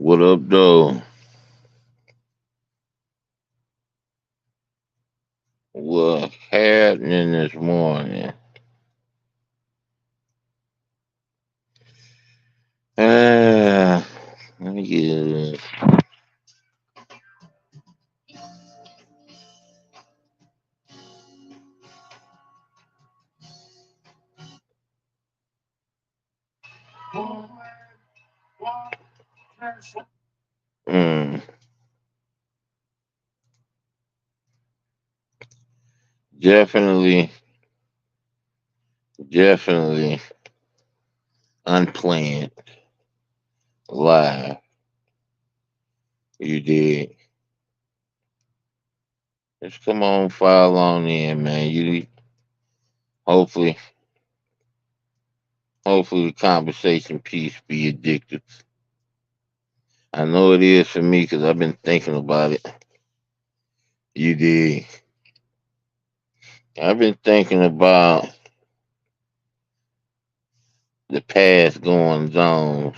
What up, though? What happening this morning? Ah, let me get. Mm, definitely, definitely unplanned, live. You did. Just come on, file on in, man. Hopefully, hopefully the conversation piece be addictive. I know it is for me because I've been thinking about it. You did. I've been thinking about the past going on.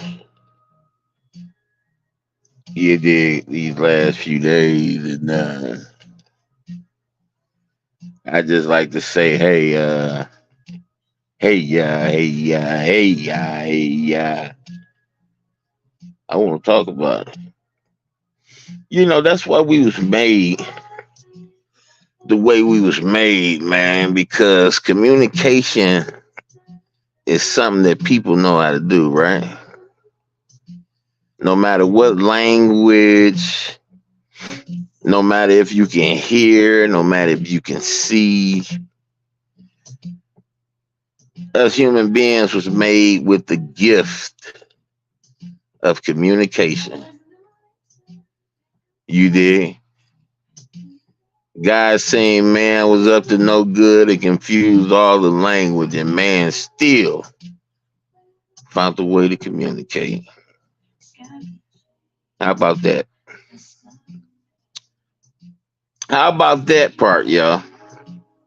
You did these last few days, and I just like to say, hey, hey, yeah, hey, yeah, hey, yeah, hey, yeah. I want to talk about it. That's why we was made the way we was made, man. Because communication is something that people know how to do, right? No matter what language, no matter if you can hear, no matter if you can see, us human beings was made with the gift of communication. You did. God saying man was up to no good and confused all the language, and man still found a way to communicate. How about that? How about that part, y'all?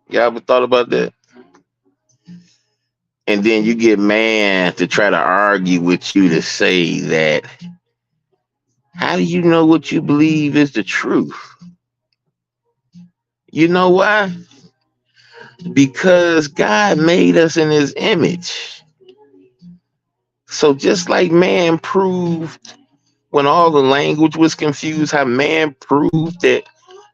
Y'all ever thought about that? And then you get man to try to argue with you to say that, how do you know what you believe is the truth? You know why? Because God made us in his image. So just like man proved when all the language was confused, how man proved that,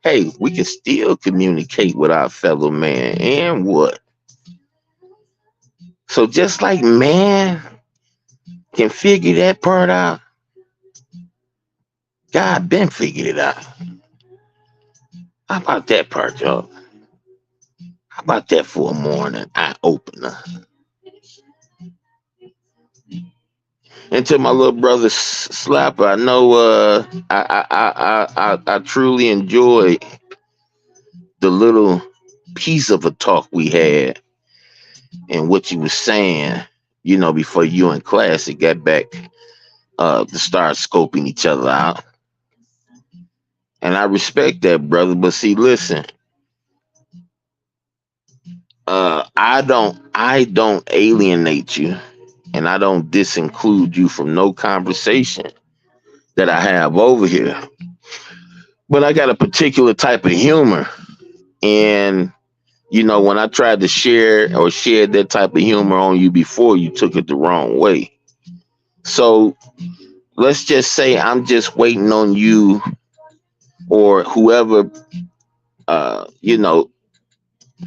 hey, we can still communicate with our fellow man. And what? So just like man can figure that part out, God been figured it out. How about that part, y'all? How about that for a morning eye opener? And to my little brother Slapper, I know I truly enjoyed the little piece of a talk we had and what you was saying, before you and Classic got back to start scoping each other out. And I respect that, brother. But see, listen, I don't alienate you, and I don't disinclude you from no conversation that I have over here. But I got a particular type of humor, and when I tried to share or shared that type of humor on you before, you took it the wrong way. So let's just say I'm just waiting on you or whoever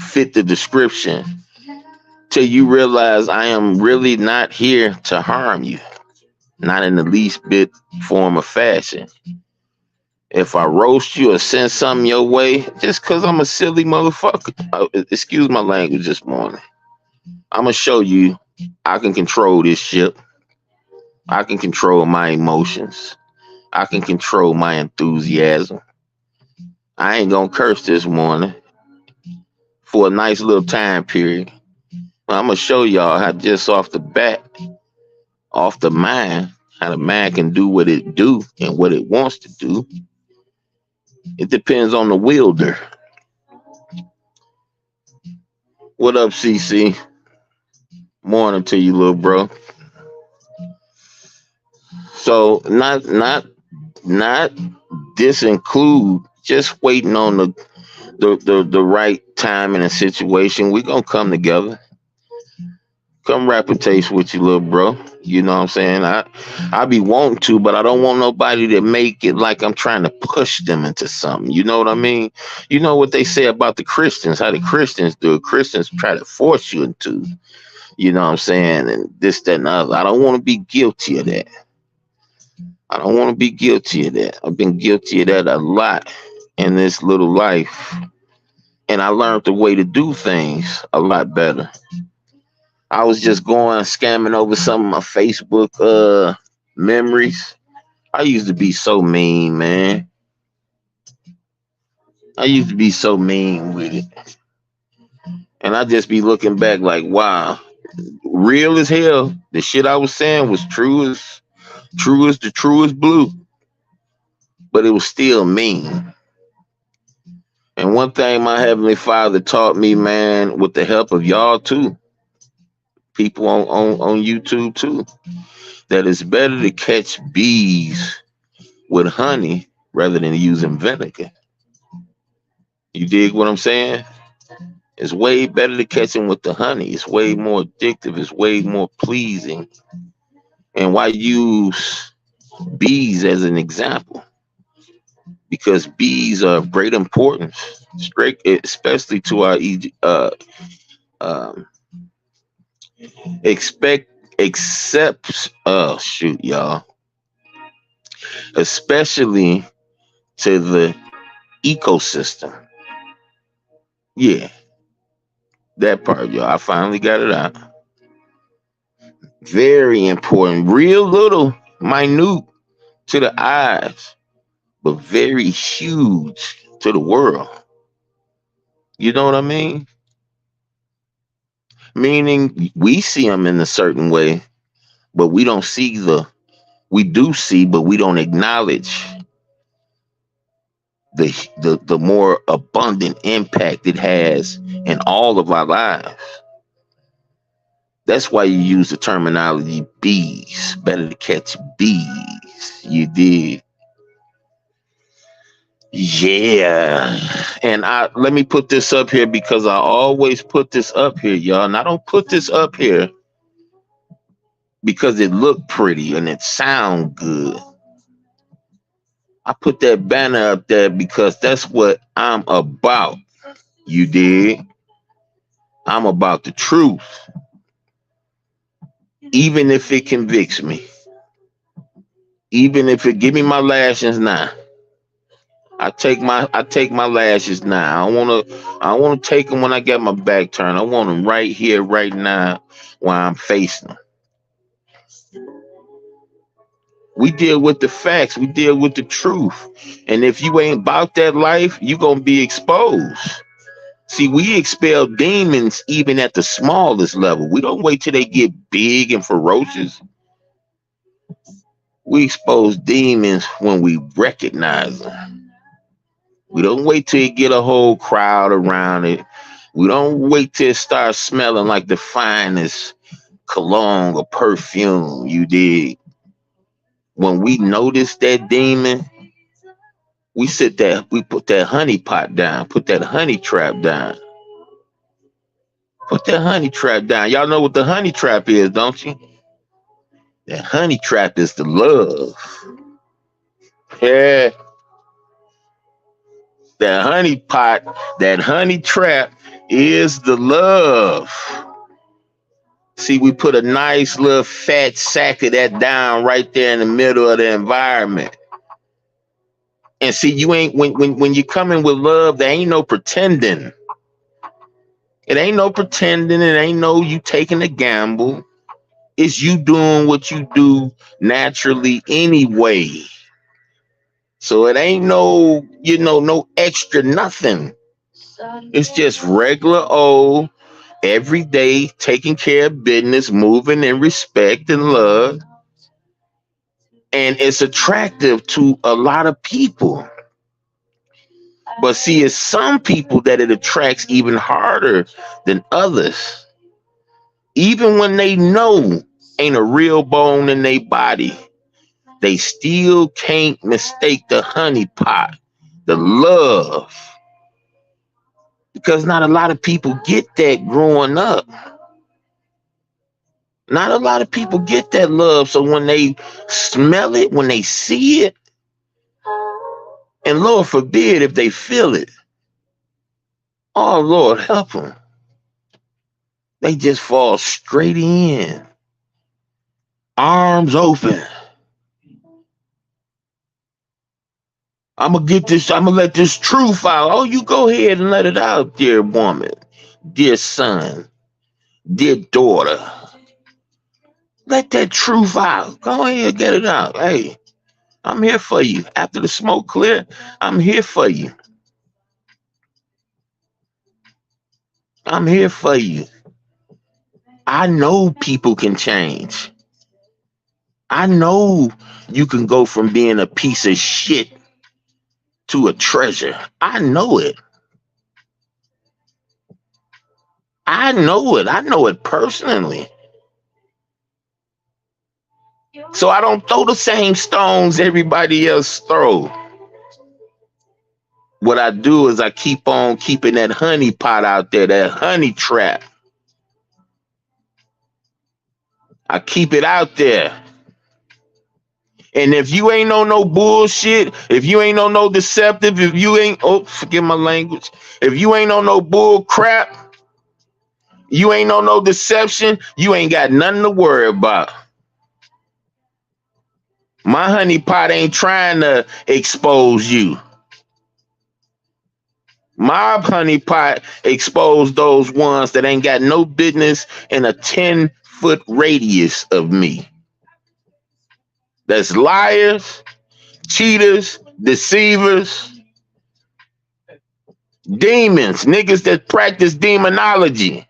fit the description till you realize I am really not here to harm you, not in the least bit form or fashion. If I roast you or send something your way, just because I'm a silly motherfucker, excuse my language this morning, I'm gonna show you I can control this ship. I can control my emotions. I can control my enthusiasm. I ain't gonna curse this morning for a nice little time period. I'm gonna show y'all how just off the bat, off the mind, how the mind can do what it do and what it wants to do. It depends on the wielder. What up, CC? Morning to you, little bro. So not not disinclude, just waiting on the right time and a situation. We gonna come together. Come rap a taste with you, little bro. You know what I'm saying? I be wanting to, but I don't want nobody to make it like I'm trying to push them into something. You know what I mean? You know what they say about the Christians, how the Christians do it. Christians try to force you into, you know what I'm saying, and this, that, and the other. I don't want to be guilty of that. I don't want to be guilty of that. I've been guilty of that a lot in this little life. And I learned the way to do things a lot better. I was just going scamming over some of my Facebook memories. I used to be so mean, man. I used to be so mean with it. And I just be looking back like, wow, real as hell. The shit I was saying was true as the truest blue. But it was still mean. And one thing my Heavenly Father taught me, man, with the help of y'all too, people on YouTube too, that it's better to catch bees with honey rather than using vinegar. You dig what I'm saying? It's way better to catch them with the honey. It's way more addictive. It's way more pleasing. And why use bees as an example? Because bees are of great importance, especially to our shoot, y'all, especially to the ecosystem. Yeah, that part, y'all. I finally got it out. Very important, real little, minute to the eyes, but very huge to the world. You know what I mean? Meaning we see them in a certain way, but we don't see we do see, but we don't acknowledge the more abundant impact it has in all of our lives. That's why you use the terminology bees. Better to catch bees. You did. Yeah. And let me put this up here because I always put this up here, y'all. And I don't put this up here because it looked pretty and it sound good. I put that banner up there because that's what I'm about. You did. I'm about the truth. Even if it convicts me. Even if it give me my lashes now. I take my lashes now. I wanna take them when I get my back turned. I want them right here, right now, while I'm facing them. We deal with the facts. We deal with the truth. And if you ain't about that life, you gonna be exposed. See, we expel demons even at the smallest level. We don't wait till they get big and ferocious. We expose demons when we recognize them. We don't wait till you get a whole crowd around it. We don't wait till it starts smelling like the finest cologne or perfume. You dig? When we notice that demon, we put that honey pot down, put that honey trap down. Put that honey trap down. Y'all know what the honey trap is, don't you? That honey trap is the love. Yeah. That honey pot, that honey trap is the love. See, we put a nice little fat sack of that down right there in the middle of the environment. And see, you ain't when you come in with love, there ain't no pretending. It ain't no pretending. It ain't no you taking a gamble. It's you doing what you do naturally anyway. So it ain't no, no extra nothing. It's just regular old, everyday, taking care of business, moving in respect and love. And it's attractive to a lot of people. But see, it's some people that it attracts even harder than others. Even when they know ain't a real bone in their body. they still can't mistake the honey pot, the love, because not a lot of people get that growing up. Not a lot of people get that love. So when they smell it, when they see it, and Lord forbid if they feel it, oh Lord, help them. They just fall straight in, arms open. I'm gonna get this. I'm gonna let this truth out. Oh, you go ahead and let it out, dear woman, dear son, dear daughter. Let that truth out. Go ahead, get it out. Hey, I'm here for you. After the smoke clear, I'm here for you. I'm here for you. I know people can change. I know you can go from being a piece of shit to a treasure. I know it. I know it. I know it personally. So I don't throw the same stones everybody else throw. What I do is I keep on keeping that honey pot out there, that honey trap. I keep it out there. And if you ain't on no bullshit, if you ain't on no deceptive, if you ain't, oh, forgive my language, if you ain't on no bull crap, you ain't on no deception, you ain't got nothing to worry about. My honey pot ain't trying to expose you. My honey pot exposed those ones that ain't got no business in a 10-foot radius of me. That's liars, cheaters, deceivers, demons, niggas that practice demonology.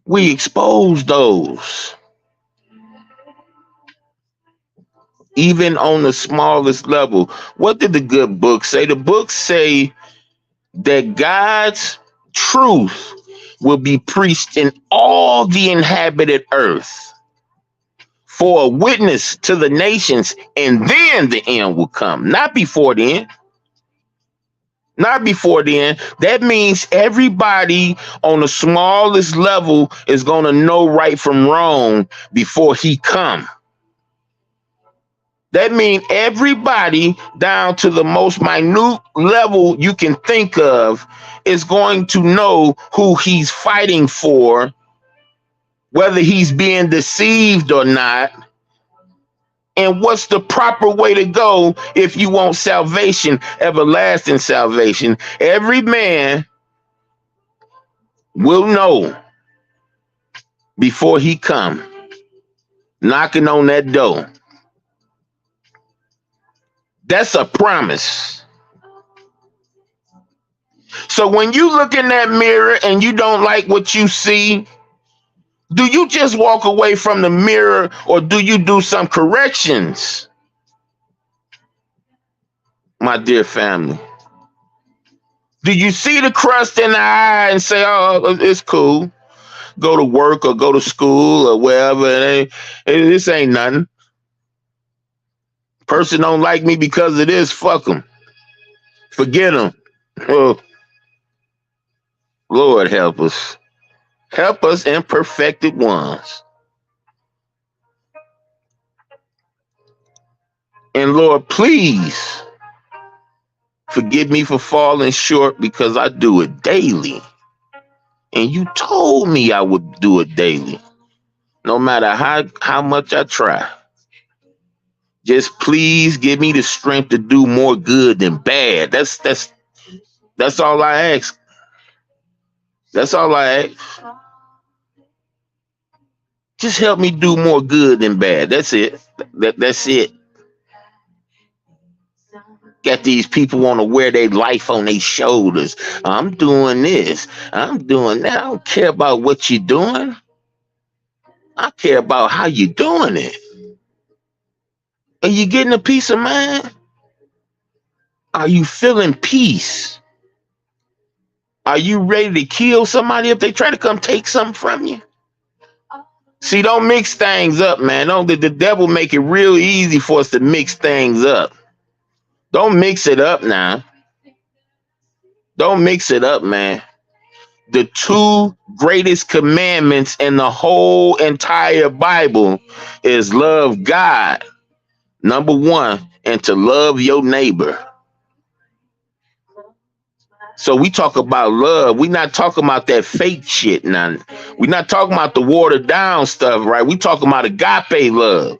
We expose those. Even on the smallest level. What did the good book say? The books say that God's truth will be preached in all the inhabited earth for a witness to the nations, and then the end will come. Not before then. Not before then. That means everybody on the smallest level is going to know right from wrong before he come. That means everybody down to the most minute level you can think of is going to know who he's fighting for, whether he's being deceived or not, and what's the proper way to go if you want salvation, everlasting salvation. Every man will know before he come, knocking on that door. That's a promise. So when you look in that mirror and you don't like what you see, do you just walk away from the mirror or do you do some corrections? My dear family, do you see the crust in the eye and say, oh, it's cool, go to work or go to school or wherever, this ain't nothing. Person don't like me because of this, fuck them. Forget them. Oh, Lord help us. Help us, imperfected ones. And Lord, please forgive me for falling short because I do it daily. And you told me I would do it daily. No matter how much I try. Just please give me the strength to do more good than bad. That's all I ask. That's all I ask. Just help me do more good than bad. That's it. That's it. Got these people want to wear their life on their shoulders. I'm doing this. I'm doing that. I don't care about what you're doing. I care about how you're doing it. Are you getting a peace of mind? Are you feeling peace? Are you ready to kill somebody if they try to come take something from you? See, don't mix things up, man. Don't the devil make it real easy for us to mix things up. Don't mix it up now. Don't mix it up, man. The two greatest commandments in the whole entire Bible is love God, number one, and to love your neighbor. So we talk about love. We're not talking about that fake shit now. We're not talking about the watered down stuff, right? We talking about agape love.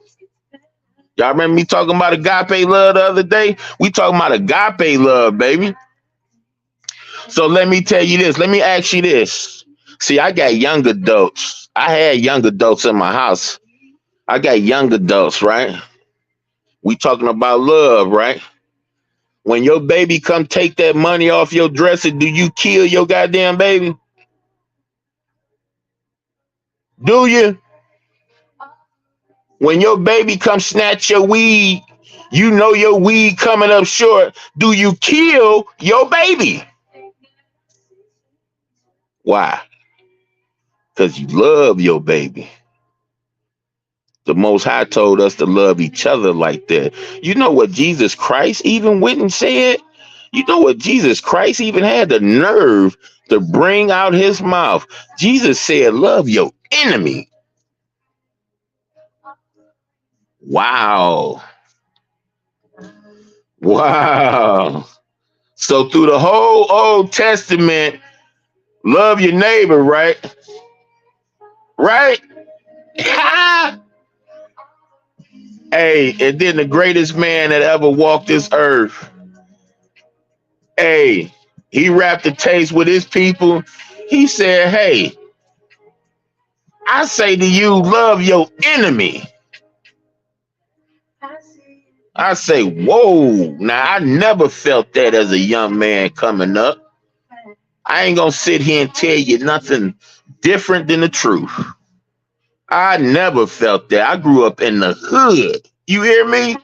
Y'all remember me talking about agape love the other day? We talking about agape love, baby. So let me tell you this. Let me ask you this. See, I got young adults. I had young adults in my house. I got young adults, right? We talking about love, right? When your baby come take that money off your dresser, do you kill your goddamn baby? Do you? When your baby come snatch your weed, you know your weed coming up short. Do you kill your baby? Why? Because you love your baby. The Most High told us to love each other like that. You know what Jesus Christ even went and said? You know what Jesus Christ even had the nerve to bring out his mouth? Jesus said, love your enemy. Wow. Wow. So through the whole Old Testament, love your neighbor, right? Right? Hey, and then the greatest man that ever walked this earth. Hey, he wrapped the taste with his people. He said, hey, I say to you, love your enemy. I say, whoa. Now, I never felt that as a young man coming up. I ain't going to sit here and tell you nothing different than the truth. I never felt that. I grew up in the hood. You hear me?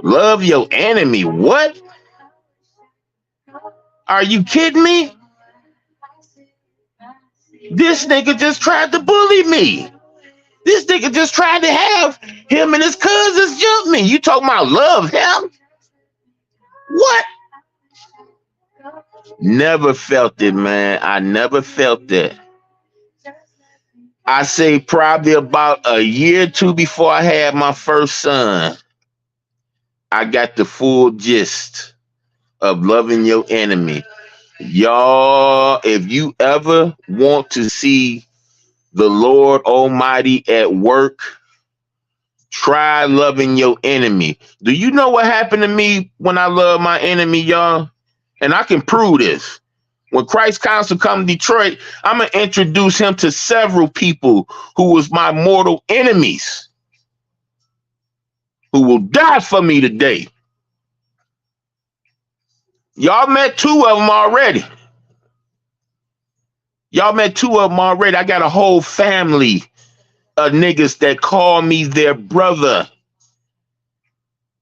Love your enemy. What? Are you kidding me? This nigga just tried to bully me. This nigga just tried to have him and his cousins jump me. You talking about love him? What? Never felt it, man. I never felt that. I say probably about a year or two before I had my first son, I got the full gist of loving your enemy. Y'all, if you ever want to see the Lord Almighty at work, try loving your enemy. Do you know what happened to me when I love my enemy, y'all? And I can prove this. When Christ Council come to Detroit, I'm going to introduce him to several people who was my mortal enemies, who will die for me today. Y'all met two of them already. Y'all met two of them already. I got a whole family of niggas that call me their brother,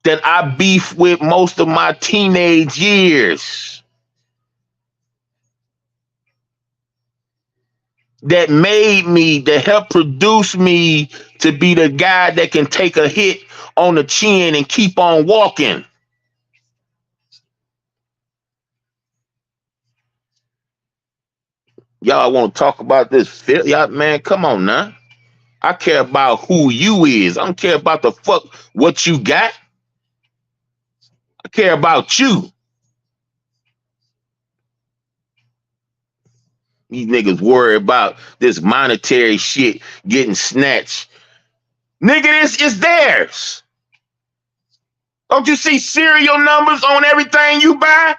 that I beef with most of my teenage years, that made me, that helped produce me to be the guy that can take a hit on the chin and keep on walking. Y'all want to talk about this? Y'all, man, come on now. I care about who you is. I don't care about the fuck what you got. I care about you. These niggas worry about this monetary shit getting snatched. Nigga, this is theirs. Don't you see serial numbers on everything you buy?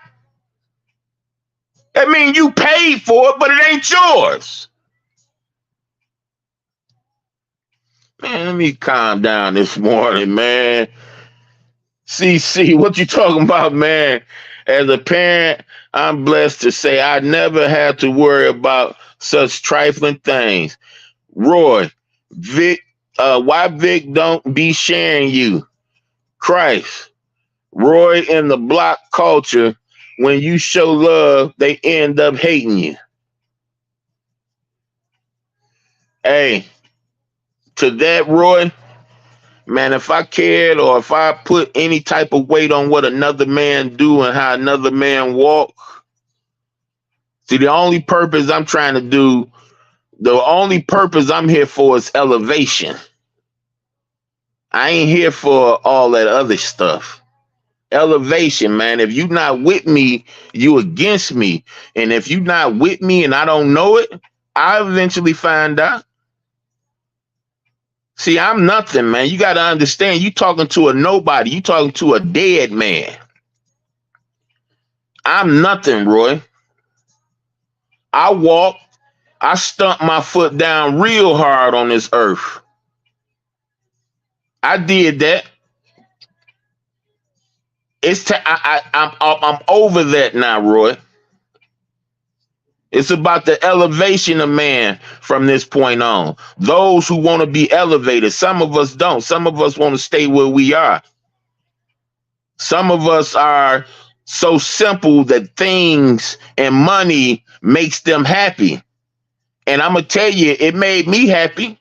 That means you paid for it, but it ain't yours. Man, let me calm down this morning, man. CC, what you talking about, man? As a parent, I'm blessed to say I never had to worry about such trifling things. Roy, Vic, why Vic don't be sharing you? Christ, Roy, in the block culture, when you show love, they end up hating you. Hey, to that, Roy, man, if I cared or if I put any type of weight on what another man do and how another man walk, see, the only purpose I'm trying to do, the only purpose I'm here for is elevation. I ain't here for all that other stuff. Elevation, man. If you not with me, you against me. And if you not with me and I don't know it, I eventually find out. See, I'm nothing, man. You got to understand, you talking to a nobody. You talking to a dead man. I'm nothing, Roy. I walk, I stump my foot down real hard on this earth. I did that. I'm over that now, Roy. It's about the elevation of man from this point on. Those who want to be elevated, some of us don't. Some of us want to stay where we are. Some of us are so simple that things and money makes them happy. And I'm going to tell you, it made me happy,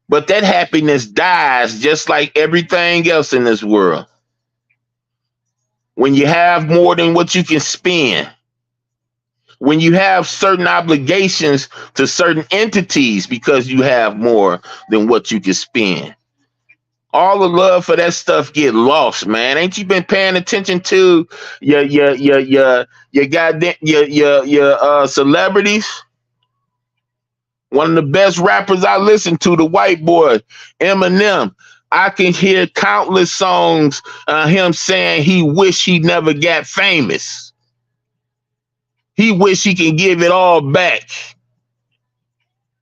but that happiness dies just like everything else in this world. When you have more than what you can spend, when you have certain obligations to certain entities because you have more than what you can spend, all the love for that stuff get lost, man. Ain't you been paying attention to your goddamn your celebrities? One of the best rappers I listen to, the white boy, Eminem. I can hear countless songs him saying he wish he never got famous. He wish he can give it all back.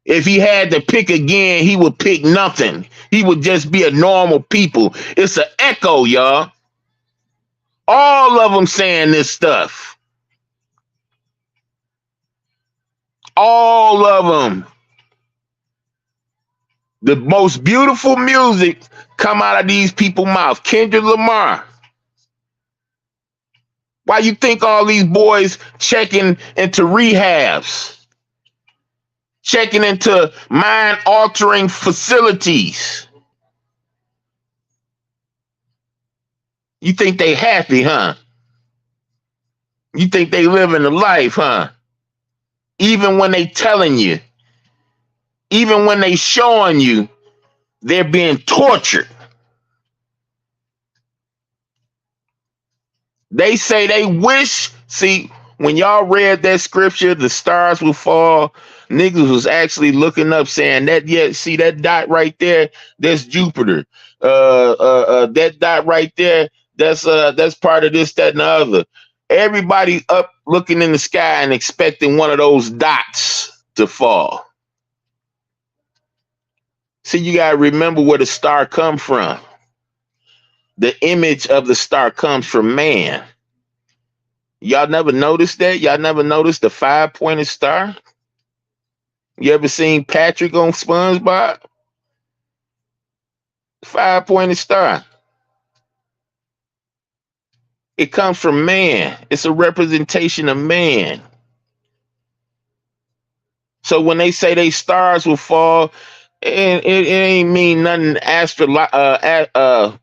If he had to pick again, he would pick nothing. He would just be a normal people. It's an echo, y'all. All of them saying this stuff. All of them. The most beautiful music come out of these people's mouths. Kendrick Lamar. Why you think all these boys checking into rehabs? Checking into mind-altering facilities? You think they happy, huh? You think they living the life, huh? Even when they telling you, even when they showing you, they're being tortured. They say they wish, see, when y'all read that scripture, the stars will fall, niggas was actually looking up saying that, yeah, see that dot right there, that's Jupiter. That dot right there, that's part of this, that, and the other. Everybody up looking in the sky and expecting one of those dots to fall. See, you gotta remember where the star come from. The image of the star comes from man. Y'all never noticed that? Y'all never noticed the 5-pointed star? You ever seen Patrick on SpongeBob? 5-pointed star. It comes from man. It's a representation of man. So when they say they stars will fall, it ain't mean nothing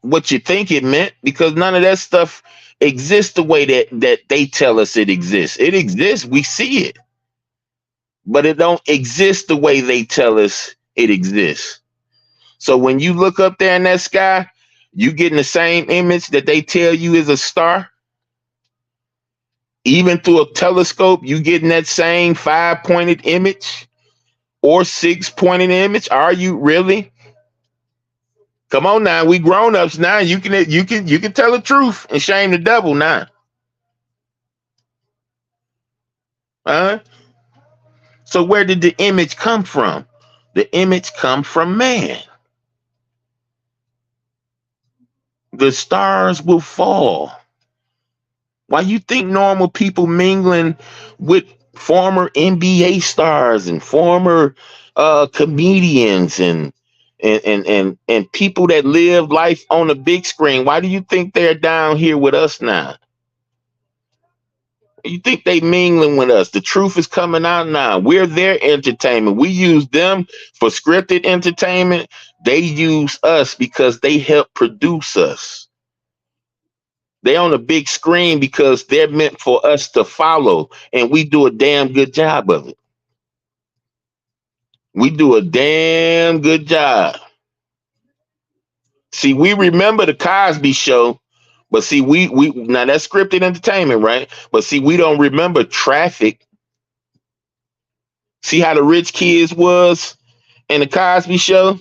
what you think it meant, because none of that stuff exists the way that they tell us it exists. It exists, we see it, but it don't exist the way they tell us it exists. So when you look up there in that sky, you getting the same image that they tell you is a star. Even through a telescope, you getting that same 5-pointed image or 6-pointed image. Are you really? Come on now, we grown-ups now. You can tell the truth and shame the devil now. So where did the image come from? The image come from man. The stars will fall. Why you think normal people mingling with former NBA stars and former comedians and people that live life on the big screen? Why do you think they're down here with us now? You think they mingling with us? The truth is coming out now. We're their entertainment. We use them for scripted entertainment. They use us because they help produce us. They on a big screen because they're meant for us to follow, and we do a damn good job of it. We do a damn good job. See, we remember the Cosby Show, but see, we now that's scripted entertainment, right? But see, we don't remember Traffic. See how the rich kids was in the Cosby Show?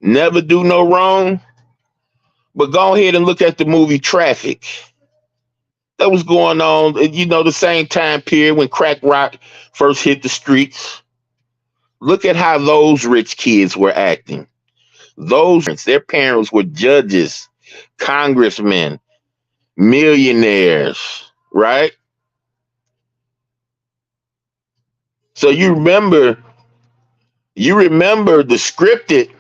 Never do no wrong. But go ahead and look at the movie Traffic. That was going on, the same time period when crack rock first hit the streets. Look at how those rich kids were acting. Their parents were judges, congressmen, millionaires, right? So you remember the scripted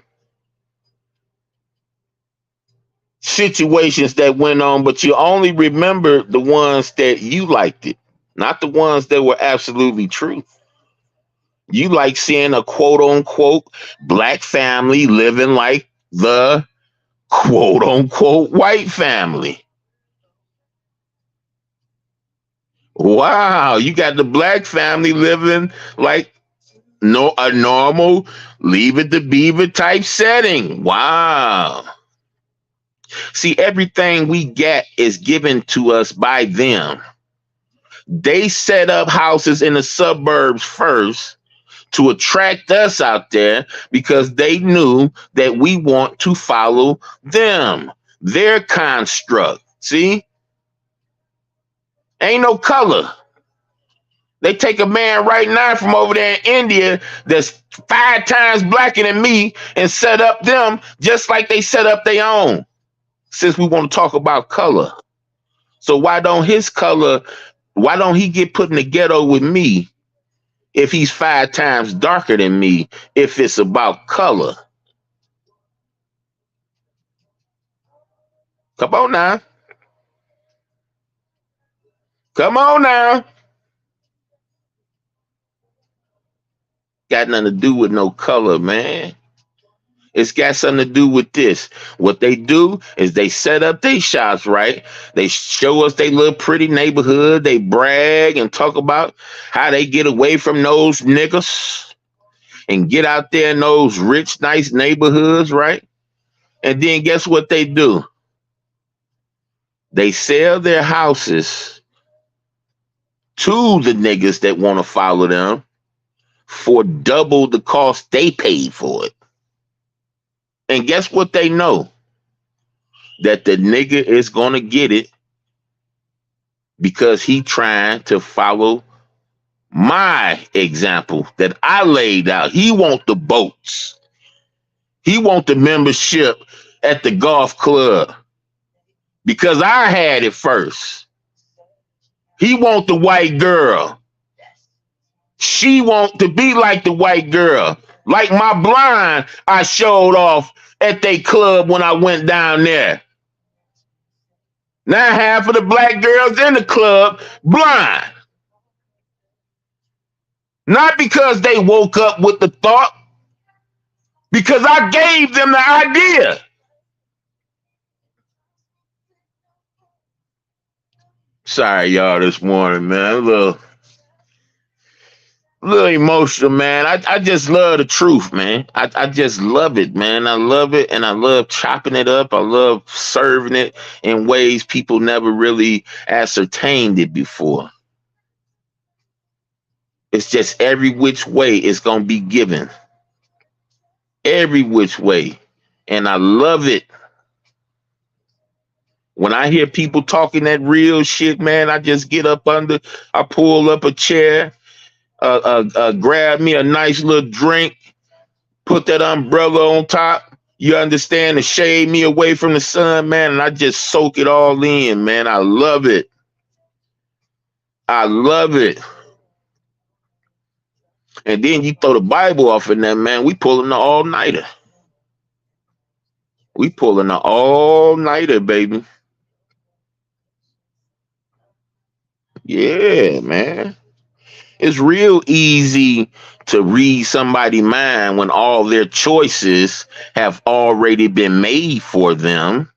situations that went on, but you only remember the ones that you liked it, not the ones that were absolutely true. You like seeing a quote unquote black family living like the quote unquote white family. Wow, you got the black family living like a normal Leave It to Beaver type setting. Wow. See, everything we get is given to us by them. They set up houses in the suburbs first to attract us out there because they knew that we want to follow them, their construct. See? Ain't no color. They take a man right now from over there in India that's 5 times blacker than me and set up them just like they set up their own. Since we want to talk about color. So why don't he get put in the ghetto with me if he's 5 times darker than me, if it's about color? Come on now. Come on now. Got nothing to do with no color, man. It's got something to do with this. What they do is they set up their shops, right? They show us their little pretty neighborhood. They brag and talk about how they get away from those niggas and get out there in those rich, nice neighborhoods, right? And then guess what they do? They sell their houses to the niggas that want to follow them for double the cost they paid for it. And guess what they know? That the nigga is going to get it because he trying to follow my example that I laid out. He want the boats. He want the membership at the golf club because I had it first. He want the white girl. She want to be like the white girl. Like my blind I showed off at they club when I went down there. Now half of the black girls in the club blind. Not because they woke up with the thought, because I gave them the idea. Sorry, y'all, this morning, man. A little emotional, man. I just love the truth, man. I just love it, man. I love it, and I love chopping it up. I love serving it in ways people never really ascertained it before. It's just every which way it's going to be given. Every which way. And I love it. When I hear people talking that real shit, man, I just get up I pull up a chair, grab me a nice little drink, put that umbrella on top, you understand, to shade me away from the sun, man, and I just soak it all in, man. I love it. I love it. And then you throw the Bible off in there, man, we pulling the all-nighter. We pulling the all-nighter, baby. Yeah, man. It's real easy to read somebody's mind when all their choices have already been made for them.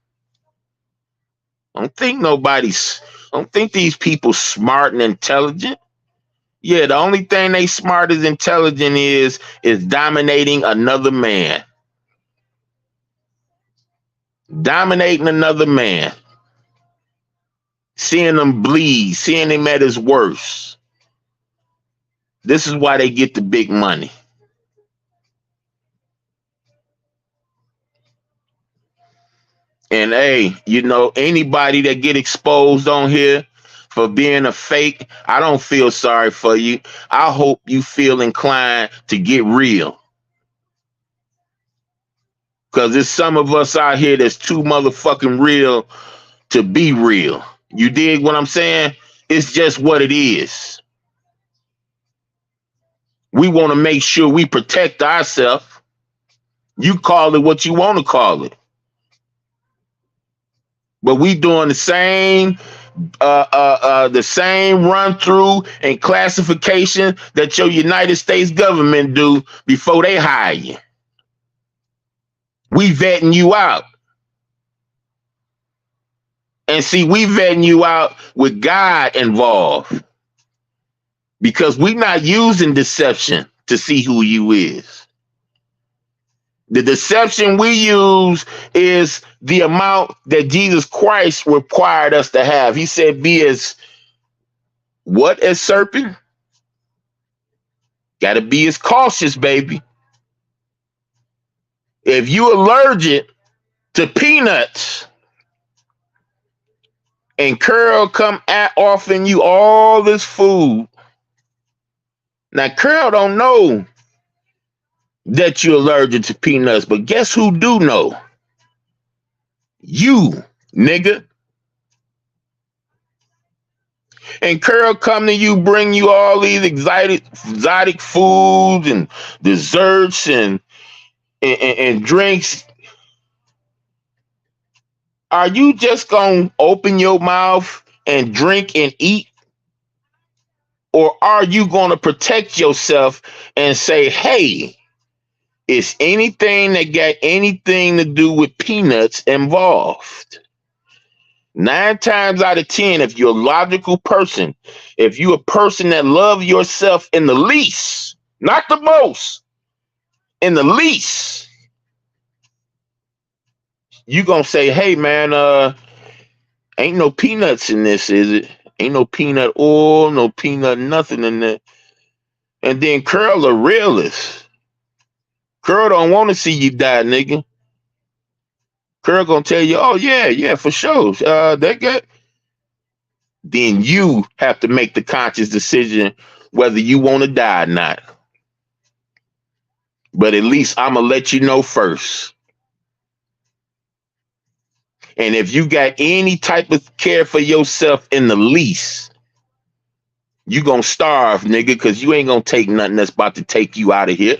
I don't think these people smart and intelligent. Yeah, the only thing they smart as intelligent is dominating another man. Dominating another man. Seeing them bleed, seeing him at his worst. This is why they get the big money. And hey, you know, anybody that get exposed on here for being a fake, I don't feel sorry for you. I hope you feel inclined to get real. Because there's some of us out here that's too motherfucking real to be real. You dig what I'm saying? It's just what it is. We want to make sure we protect ourselves. You call it what you want to call it. But we doing the same run through and classification that your United States government do before they hire you. We vetting you out. And see, we vetting you out with God involved. Because we not using deception to see who you is. The deception we use is the amount that Jesus Christ required us to have. He said, be as what as serpent? Got to be as cautious, baby. If you allergic to peanuts and Curl come at offering you all this food, now Curl don't know that you're allergic to peanuts, but guess who do know? You, nigga. And Curl come to you, bring you all these exotic foods and desserts and drinks. Are you just gonna open your mouth and drink and eat? Or are you gonna protect yourself and say, hey, is anything that got anything to do with peanuts involved? 9 times out of 10, if you're a logical person, if you're a person that loves yourself in the least, not the most, in the least, you're going to say, hey, man, ain't no peanuts in this, is it? Ain't no peanut oil, no peanut nothing in there. And then Curl a realist. Curl don't want to see you die, nigga. Curl gonna tell you, oh yeah, for sure. That guy. Then you have to make the conscious decision whether you want to die or not. But at least I'm gonna let you know first. And if you got any type of care for yourself in the least, you gonna starve, nigga, because you ain't gonna take nothing that's about to take you out of here.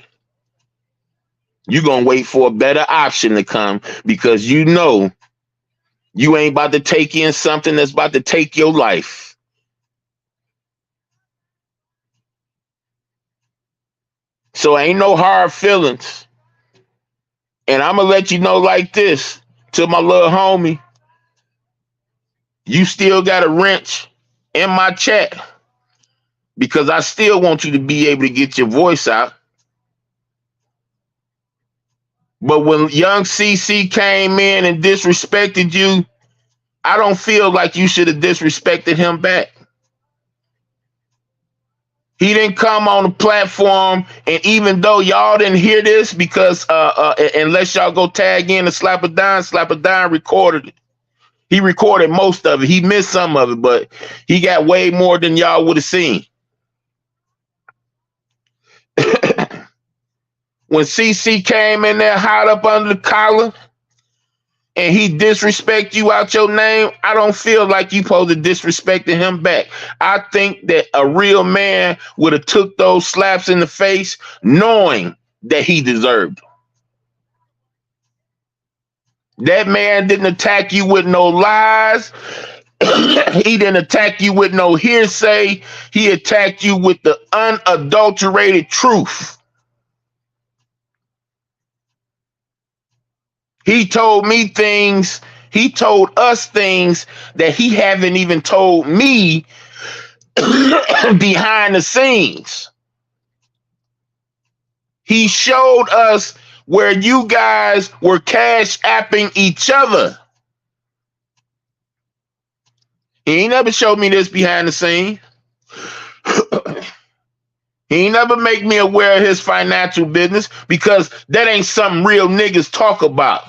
You're going to wait for a better option to come because you know you ain't about to take in something that's about to take your life. So ain't no hard feelings. And I'm going to let you know like this to my little homie. You still got a wrench in my chat because I still want you to be able to get your voice out. But when young CC came in and disrespected you, I don't feel like you should have disrespected him back. He didn't come on the platform, and even though y'all didn't hear this, because unless y'all go tag in to Slap a Dime recorded it. He recorded most of it. He missed some of it, but he got way more than y'all would have seen. When CC came in there hot up under the collar and he disrespect you out your name, I don't feel like you supposed to disrespect him back. I think that a real man would have took those slaps in the face knowing that he deserved them. That man didn't attack you with no lies. He didn't attack you with no hearsay. He attacked you with the unadulterated truth. He told me things. He told us things that he haven't even told me behind the scenes. He showed us where you guys were cash apping each other. He ain't never showed me this behind the scenes. He ain't never make me aware of his financial business, because that ain't something real niggas talk about.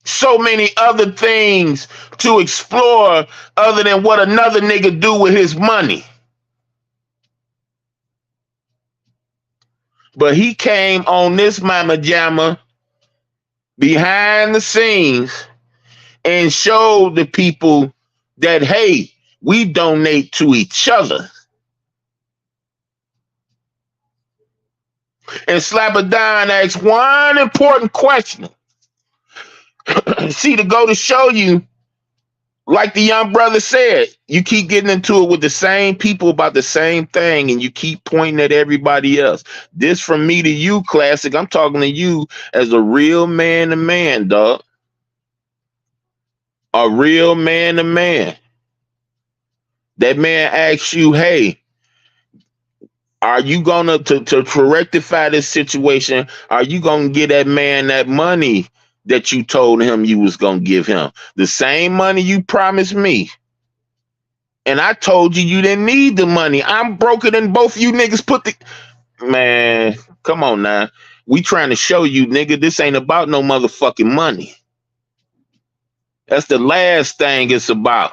So many other things to explore other than what another nigga do with his money. But he came on this mama jamma behind the scenes and showed the people that, hey, we donate to each other. And Slapper Don asked one important question. See, to go to show you, like the young brother said, you keep getting into it with the same people about the same thing, and you keep pointing at everybody else. This from me to you, Classic. I'm talking to you as a real man to man, dog. A real man to man. That man asks you, hey, are you gonna to rectify this situation? Are you gonna give that man that money that you told him you was gonna give him? The same money you promised me. And I told you didn't need the money. I'm broker than both of you niggas put the... Man, come on now. We trying to show you, nigga, this ain't about no motherfucking money. That's the last thing it's about.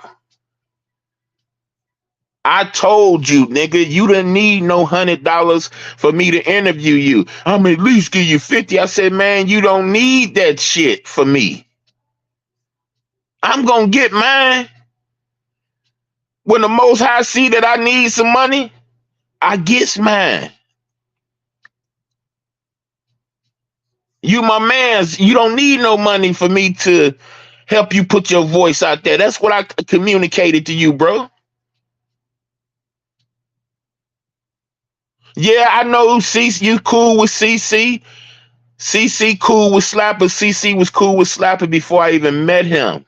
I told you, nigga, you didn't need no $100 for me to interview you. I'm at least give you 50. I said, man, you don't need that shit for me. I'm gonna get mine. When the Most High see that I need some money, I gets mine. You my mans, you don't need no money for me to help you put your voice out there. That's what I communicated to you, bro. Yeah, I know CC, you cool with CC. CC cool with Slapper. CC was cool with Slapper before I even met him.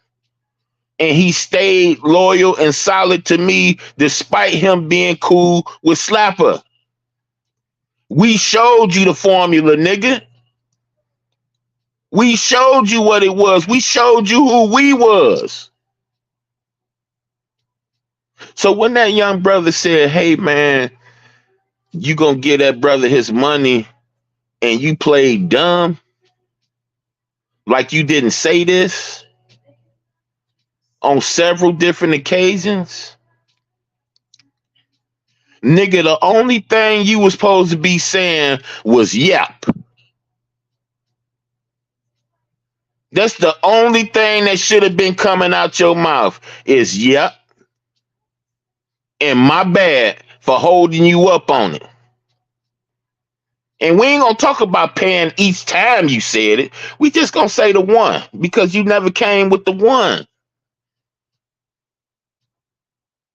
And he stayed loyal and solid to me despite him being cool with Slapper. We showed you the formula, nigga. We showed you what it was. We showed you who we was. So when that young brother said, hey, man, you gonna give that brother his money and you played dumb, like you didn't say this on several different occasions, nigga, the only thing you was supposed to be saying was yep. That's the only thing that should have been coming out your mouth is yep. And my bad for holding you up on it. And we ain't gonna talk about paying each time you said it. We just gonna say the one, because you never came with the one.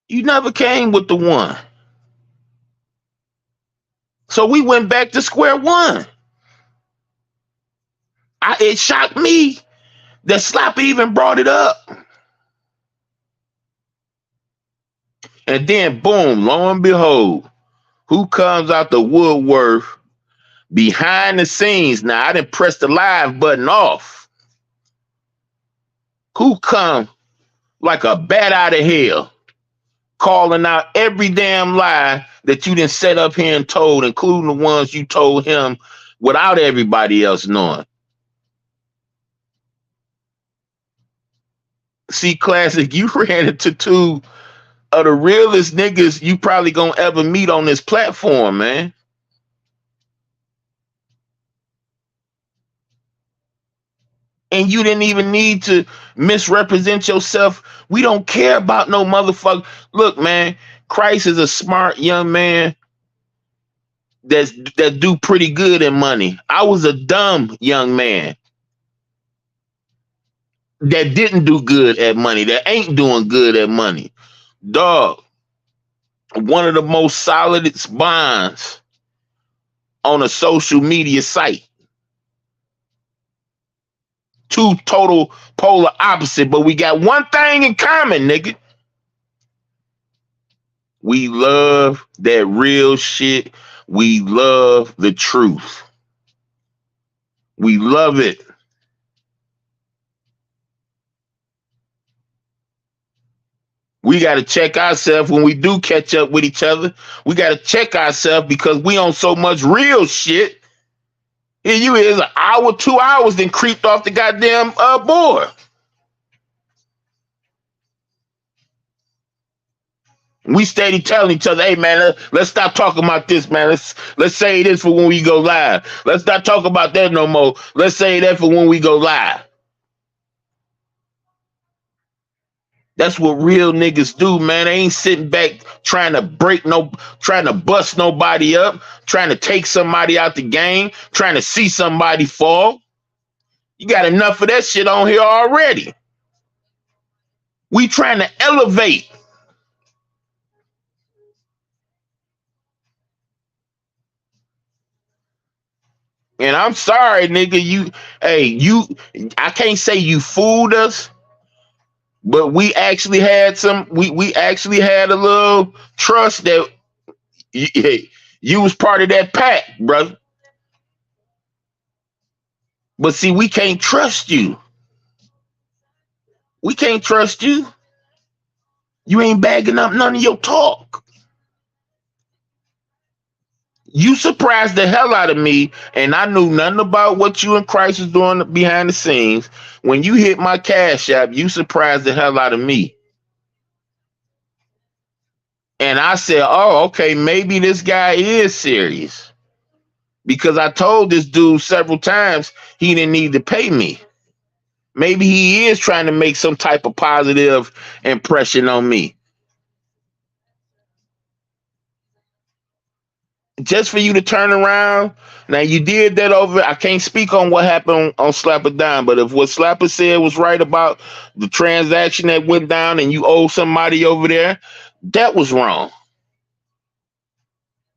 You never came with the one. So we went back to square one. It shocked me that Slapper even brought it up. And then boom, lo and behold, who comes out the woodwork behind the scenes? Now I didn't press the live button off. Who come like a bat out of hell, calling out every damn lie that you didn't set up here and told, including the ones you told him without everybody else knowing. See, Classic, you ran into two of the realest niggas you probably gonna ever meet on this platform, man. And you didn't even need to misrepresent yourself. We don't care about no motherfucker. Look, man, Christ is a smart young man that do pretty good in money. I was a dumb young man. that didn't do good at money, that ain't doing good at money. Dog, one of the most solidest bonds on a social media site. Two total polar opposite, but we got one thing in common, nigga. We love that real shit. We love the truth. We love it. We got to check ourselves when we do catch up with each other. We got to check ourselves because we on so much real shit. Here you is, an hour, 2 hours, then creeped off the goddamn board. We steady telling each other, hey man, let's stop talking about this, man. Let's say this for when we go live. Let's not talk about that no more. Let's say that for when we go live. That's what real niggas do, man. They ain't sitting back trying to trying to bust nobody up, trying to take somebody out the game, trying to see somebody fall. You got enough of that shit on here already. We trying to elevate. And I'm sorry, nigga. I can't say you fooled us, but we actually had we actually had a little trust that you was part of that pack, brother. But see, we can't trust you. We can't trust you. You ain't bagging up none of your talk. You surprised the hell out of me, and I knew nothing about what you and Christ was doing behind the scenes. When you hit my Cash App, you surprised the hell out of me. And I said, oh, okay, maybe this guy is serious. Because I told this dude several times he didn't need to pay me. Maybe he is trying to make some type of positive impression on me. Just for you to turn around. Now you did that over. I can't speak on what happened on Slapper Down, but if what Slapper said was right about the transaction that went down and you owe somebody over there, that was wrong.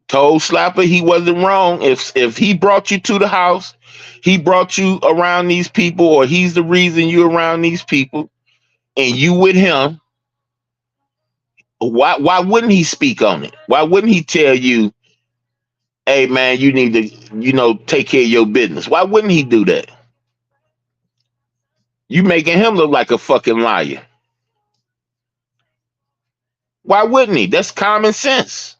Told Slapper he wasn't wrong. If he brought you to the house, he brought you around these people, or he's the reason you're around these people, and you with him, why wouldn't he speak on it? Why wouldn't he tell you, hey man, you need to, take care of your business? Why wouldn't he do that? You making him look like a fucking liar. Why wouldn't he? That's common sense.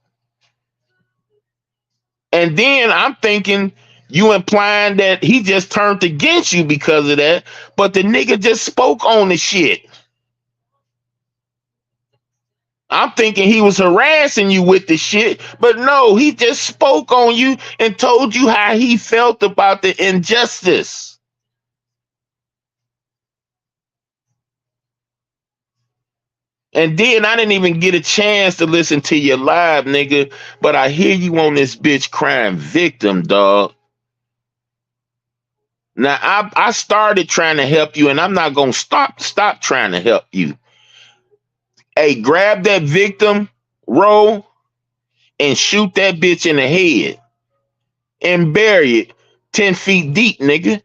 And then I'm thinking you implying that he just turned against you because of that, but the nigga just spoke on the shit. I'm thinking he was harassing you with the shit, but no, he just spoke on you and told you how he felt about the injustice. And then I didn't even get a chance to listen to your live, nigga, but I hear you on this bitch crime victim, dog. Now I started trying to help you, and I'm not gonna stop trying to help you. Hey, grab that victim role and shoot that bitch in the head and bury it 10 feet deep, nigga.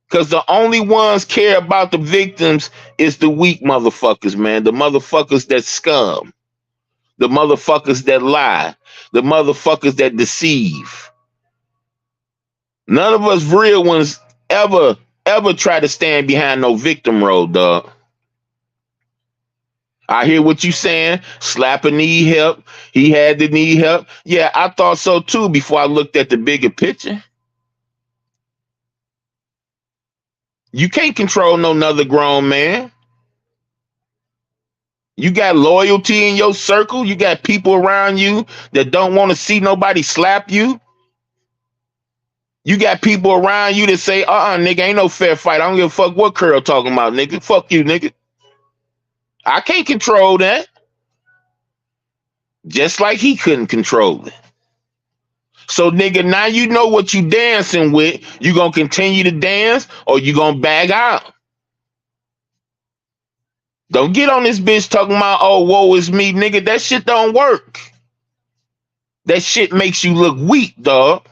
Because the only ones care about the victims is the weak motherfuckers, man. The motherfuckers that scum. The motherfuckers that lie. The motherfuckers that deceive. None of us real ones ever try to stand behind no victim role, dog. I hear what you saying. Slapper need help. He had to need help. Yeah, I thought so too before I looked at the bigger picture. You can't control no another grown man. You got loyalty in your circle. You got people around you that don't want to see nobody slap you. You got people around you that say, nigga, ain't no fair fight. I don't give a fuck what Curl talking about, nigga. Fuck you, nigga. I can't control that. Just like he couldn't control it. So, nigga, now you know what you dancing with. You gonna continue to dance or you gonna bag out? Don't get on this bitch talking about, oh, woe is me, nigga. That shit don't work. That shit makes you look weak, dog.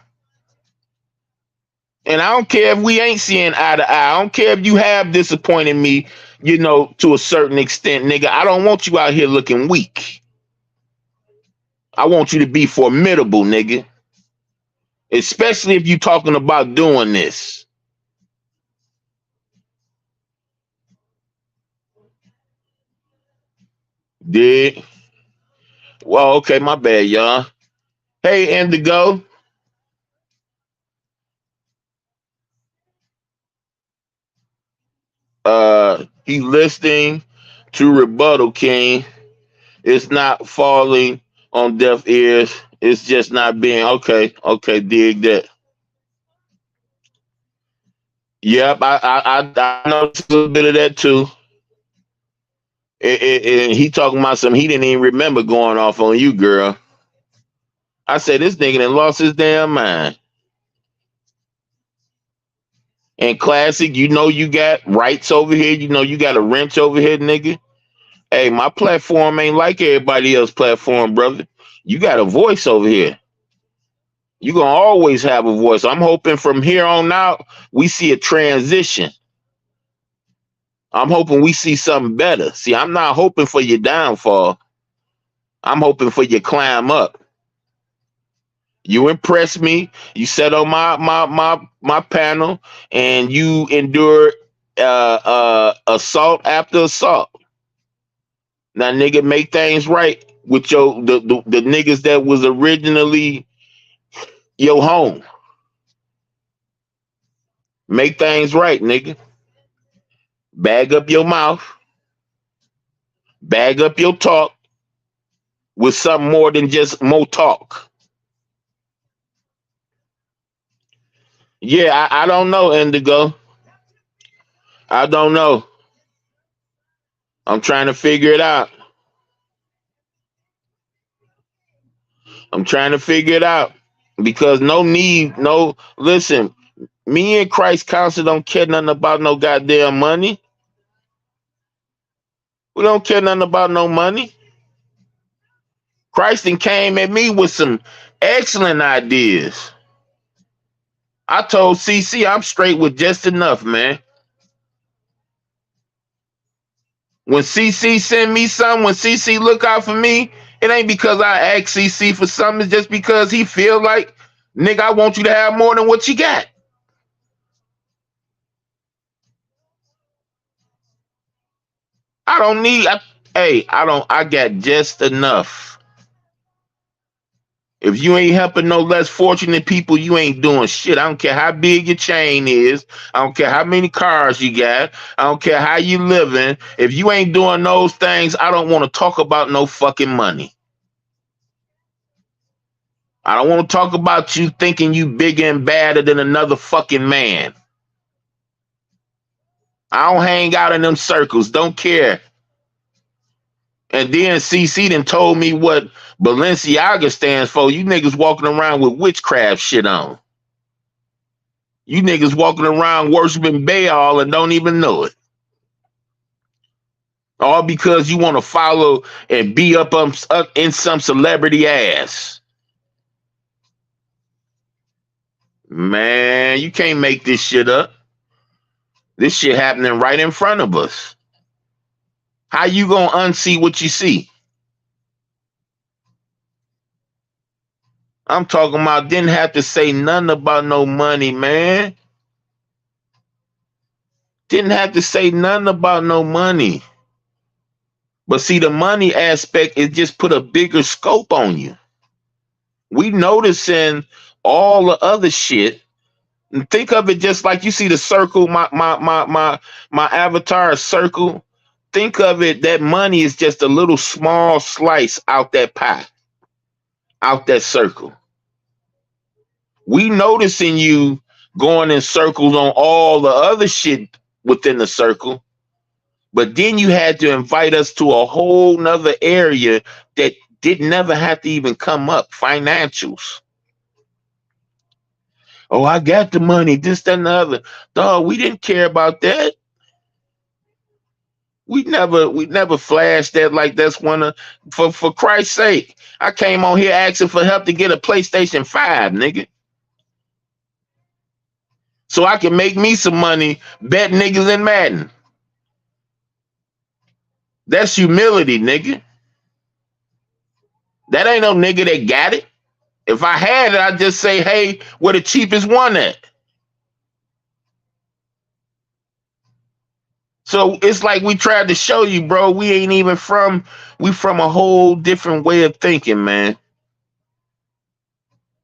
And I don't care if we ain't seeing eye to eye. I don't care if you have disappointed me, you know, to a certain extent, nigga. I don't want you out here looking weak. I want you to be formidable, nigga. Especially if you talking about doing this. Dig? Well, okay, my bad, y'all. Hey, Indigo. He listening to rebuttal, King. It's not falling on deaf ears. It's just not being okay. Okay, dig that. Yep, I noticed a little bit of that too. And he talking about some. He didn't even remember going off on you, girl. I said this nigga done lost his damn mind. And classic, you know you got rights over here. You know you got a wrench over here, nigga. Hey, my platform ain't like everybody else's platform, brother. You got a voice over here. You gonna always have a voice. I'm hoping from here on out we see a transition. I'm hoping we see something better. See, I'm not hoping for your downfall. I'm hoping for your climb up. You impressed me. You sat on my panel and you endured assault after assault. Now, nigga, make things right with the niggas that was originally your home. Make things right, nigga. Bag up your mouth. Bag up your talk with something more than just more talk. Yeah, I don't know, Indigo. I don't know. I'm trying to figure it out. I'm trying to figure it out because listen, me and Christ Council don't care nothing about no goddamn money. We don't care nothing about no money. Christ came at me with some excellent ideas. I told CC I'm straight with just enough, man. When CC send me something, when CC look out for me, it ain't because I ask CC for something. It's just because he feel like, nigga, I want you to have more than what you got. I don't need. I got just enough. If you ain't helping no less fortunate people, you ain't doing shit. I don't care how big your chain is. I don't care how many cars you got. I don't care how you living. If you ain't doing those things, I don't want to talk about no fucking money. I don't want to talk about you thinking you bigger and badder than another fucking man. I don't hang out in them circles. Don't care. And then CC done told me what Balenciaga stands for. You niggas walking around with witchcraft shit on. You niggas walking around worshiping Baal and don't even know it. All because you want to follow and be up in some celebrity ass. Man, you can't make this shit up. This shit happening right in front of us. How you gonna unsee what you see? I'm talking about didn't have to say nothing about no money, man. Didn't have to say nothing about no money. But see, the money aspect, it just put a bigger scope on you. We noticing all the other shit. And think of it just like you see the circle, my avatar circle. Think of it, that money is just a little small slice out that pie, out that circle. We noticing you going in circles on all the other shit within the circle, but then you had to invite us to a whole nother area that did never have to even come up, financials. Oh, I got the money, this, that, and the other. Dog, we didn't care about that. We never flashed that like that's one of for Christ's sake. I came on here asking for help to get a PlayStation 5, nigga. So I can make me some money betting niggas in Madden. That's humility, nigga. That ain't no nigga that got it. If I had it, I'd just say, hey, where the cheapest one at? So it's like we tried to show you, bro, we ain't even from a whole different way of thinking, man.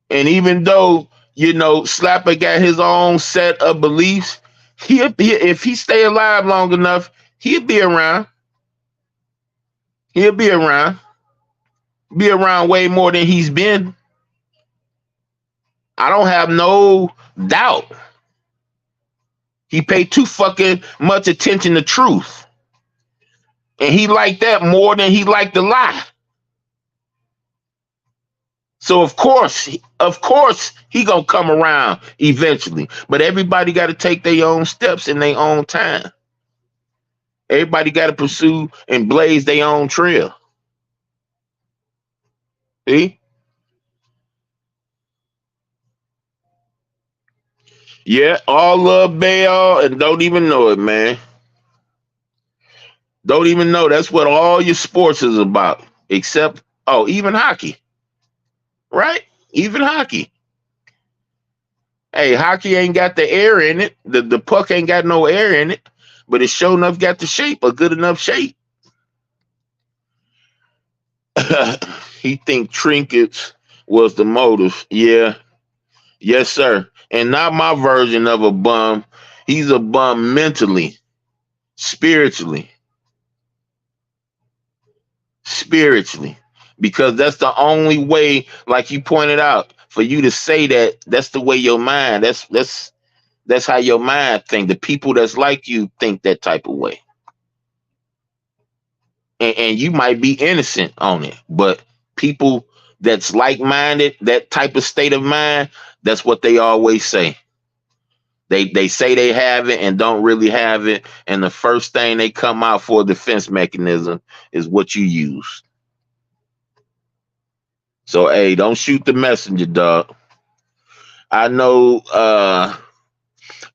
And even though, Slapper got his own set of beliefs, if he stay alive long enough, he'll be around. He'll be around. Be around way more than he's been. I don't have no doubt. He paid too fucking much attention to truth. And he liked that more than he liked the lie. So of course he gonna come around eventually. But everybody got to take their own steps in their own time. Everybody got to pursue and blaze their own trail. See? Yeah, all love Baal and don't even know it, man. Don't even know. That's what all your sports is about. Except, even hockey. Right? Even hockey. Hey, hockey ain't got the air in it. The puck ain't got no air in it. But it sure enough got the shape, a good enough shape. He think trinkets was the motive. Yeah. Yes, sir. And not my version of a bum. He's a bum mentally, spiritually. Because that's the only way, like you pointed out, for you to say that's the way your mind, that's how your mind think. The people that's like you think that type of way. And you might be innocent on it, but people that's like-minded, that type of state of mind, that's what they always say. They say they have it and don't really have it, and the first thing they come out for a defense mechanism is what you use. So hey, don't shoot the messenger, dog. I know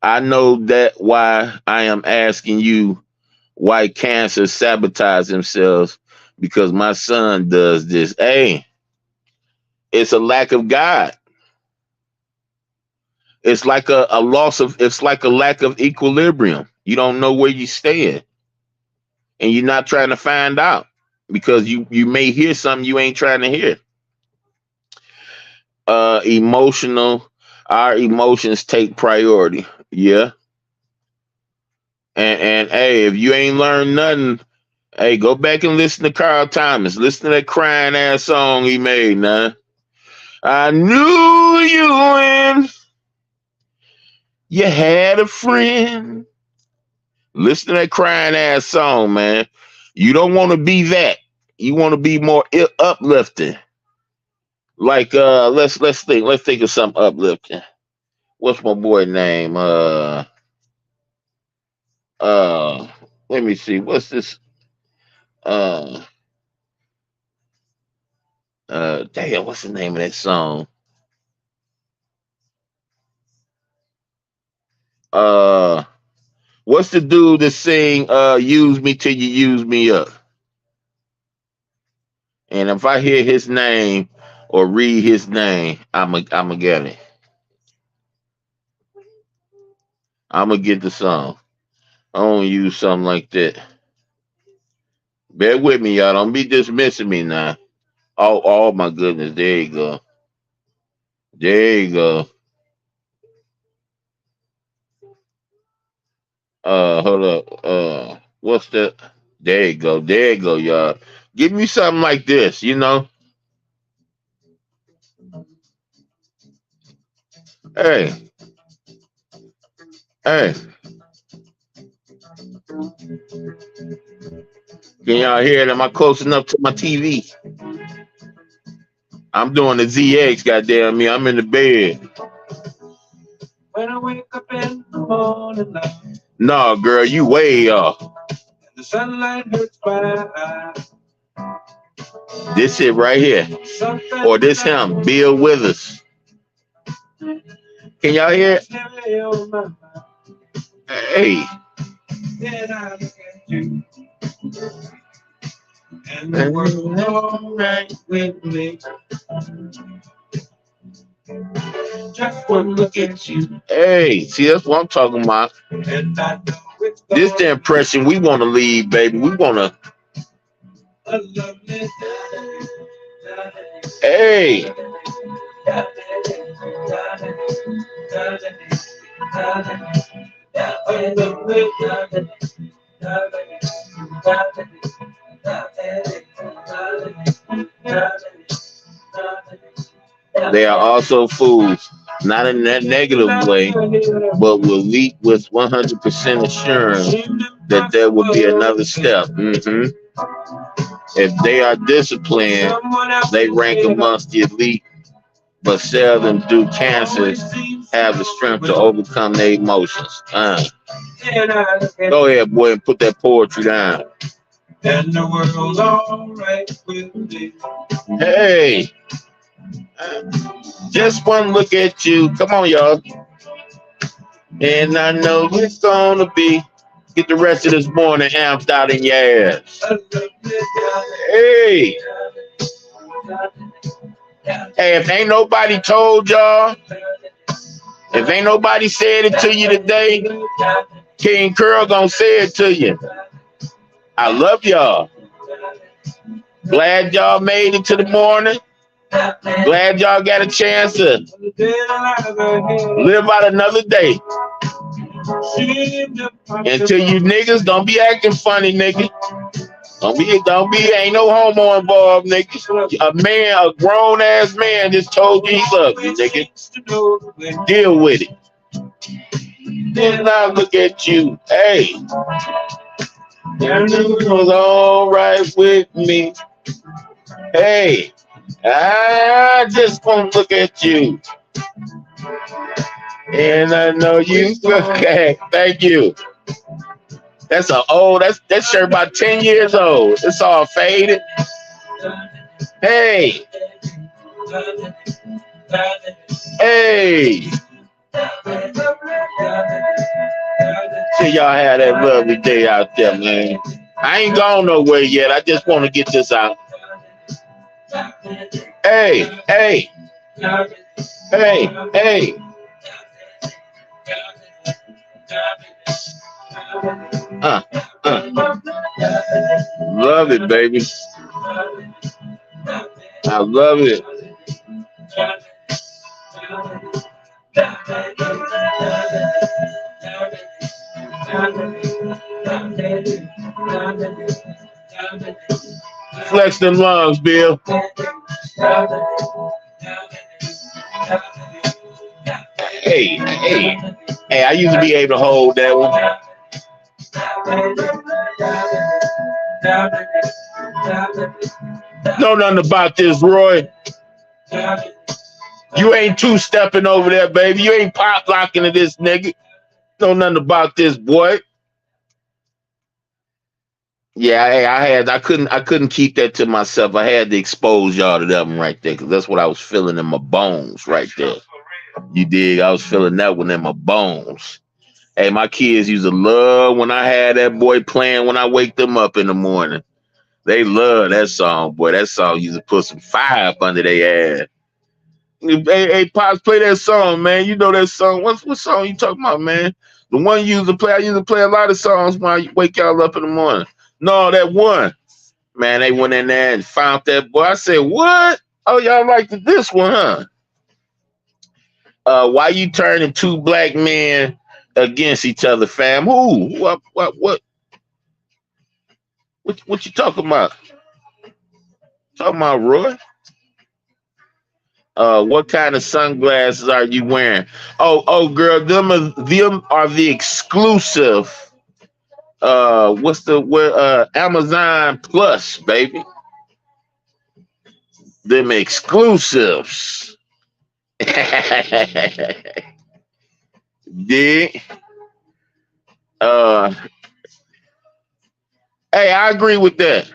that why I am asking you why cancer sabotage themselves, because my son does this. Hey, it's a lack of God. It's like a lack of equilibrium. You don't know where you stand. And you're not trying to find out because you may hear something you ain't trying to hear. Our emotions take priority. Yeah. And hey, if you ain't learned nothing, hey, go back and listen to Carl Thomas. Listen to that crying ass song he made, nah. I knew you when you had a friend. Listen to that crying ass song, man. You don't want to be that. You want to be more uplifting. Like let's think of something uplifting. What's my boy name? Let me see. What's this? Damn, what's the name of that song? What's the dude that sing use me till you use me up? And if I hear his name or read his name, I'm a get it. I'm gonna get the song. I don't use something like that. Bear with me, y'all. Don't be dismissing me now. Oh my goodness. There you go. There you go. Hold up. What's that? There you go. There you go, y'all. Give me something like this, Hey, hey. Can y'all hear it? Am I close enough to my TV? I'm doing the ZX, goddamn me. I'm in the bed. When I wake up in the morning, no, girl, you way off. This shit right here. Or this him, Bill Withers. Can y'all hear it? Hey. And the world all right with me. Just one look at you. Hey, see, that's what I'm talking about. This the impression we want to leave, baby. We want to. Hey. They are also fools, not in that negative way, but will leap with 100% assurance that there will be another step. If they are disciplined, they rank amongst the elite, but seldom do cancers have the strength to overcome their emotions. Go ahead, boy, and put that poetry down. And the world's all right with me. Hey. Just one look at you. Come on, y'all. And I know it's gonna be. Get the rest of this morning amped out in your ass. Hey. Hey, if ain't nobody told y'all, if ain't nobody said it to you today, King Curl gonna say it to you. I love y'all. Glad y'all made it to the morning. Glad y'all got a chance to live out another day. Until you niggas don't be acting funny, nigga. Don't be, ain't no homo involved, nigga. A grown ass man just told you he loved you, nigga. Deal with it. Then I look at you, hey. It was all right with me. Hey, I just want to look at you. And I know you. Okay, thank you. That's that shirt about 10 years old. It's all faded. Hey. Hey. See y'all have that lovely day out there, man. I ain't gone nowhere yet. I just want to get this out. Hey, hey. Hey, hey. Love it, baby. I love it. Flex them lungs, Bill. Hey, hey. Hey, I used to be able to hold that one. Know nothing about this, Roy. You ain't two-stepping over there, baby. You ain't pop-locking to this nigga. Know nothing about this, boy. Yeah, hey, I couldn't keep that to myself. I had to expose y'all to that one right there, because that's what I was feeling in my bones right there. You dig? I was feeling that one in my bones. Hey, my kids used to love when I had that boy playing when I wake them up in the morning. They love that song, boy. That song used to put some fire up under their ass. Hey, Pops, play that song, man. You know that song. What song you talking about, man? The one you used to play. I used to play a lot of songs when I wake y'all up in the morning. No, that one. Man, they went in there and found that boy. I said, what? Oh, y'all like this one, huh? Why you turning two black men against each other, fam? Who? What you talking about? Talking about Roy? What kind of sunglasses are you wearing? Oh, girl, them are the exclusive. Amazon Plus, baby. Them exclusives. Dig? Hey, I agree with that.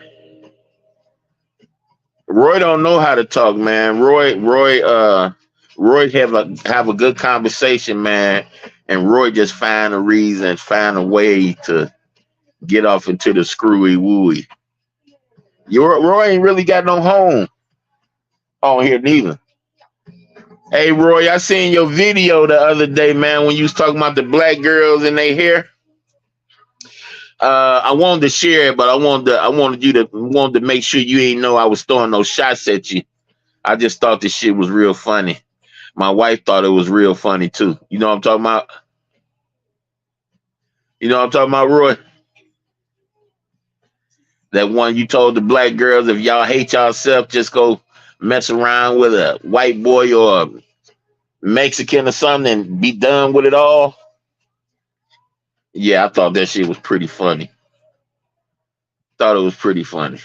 Roy don't know how to talk, man. Roy have a good conversation, man, and Roy just find a reason, find a way to get off into the screwy wooey. Roy ain't really got no home on here neither. Hey Roy, I seen your video the other day, man, when you was talking about the black girls and their hair. I wanted to share it, but I wanted to make sure you ain't know I was throwing no shots at you. I just thought this shit was real funny. My wife thought it was real funny too. You know what I'm talking about? You know what I'm talking about, Roy? That one you told the black girls, if y'all hate yourself, just go mess around with a white boy or a Mexican or something and be done with it all. Yeah, I thought that shit was pretty funny. Thought it was pretty funny.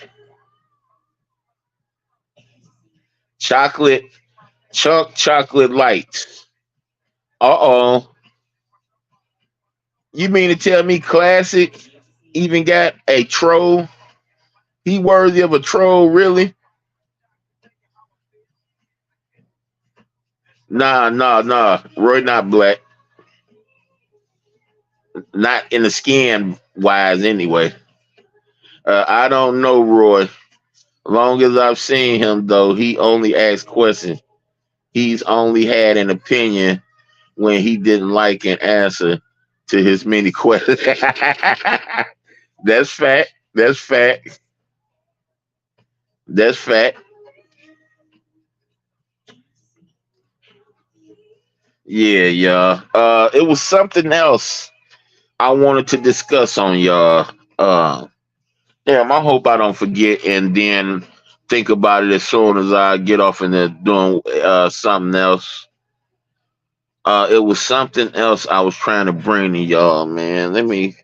Chocolate, chunk chocolate lights. Uh-oh. You mean to tell me Classic even got a troll? He worthy of a troll, really? Nah, nah, nah. Roy not black. Not in the skin wise, anyway. I don't know, Roy. Long as I've seen him, though, he only asks questions. He's only had an opinion when he didn't like an answer to his many questions. That's fact. That's fact. That's fact. Yeah, y'all. It was something else I wanted to discuss on y'all. Damn, I hope I don't forget and then think about it as soon as I get off into doing something else. It was something else I was trying to bring to y'all, man. Let me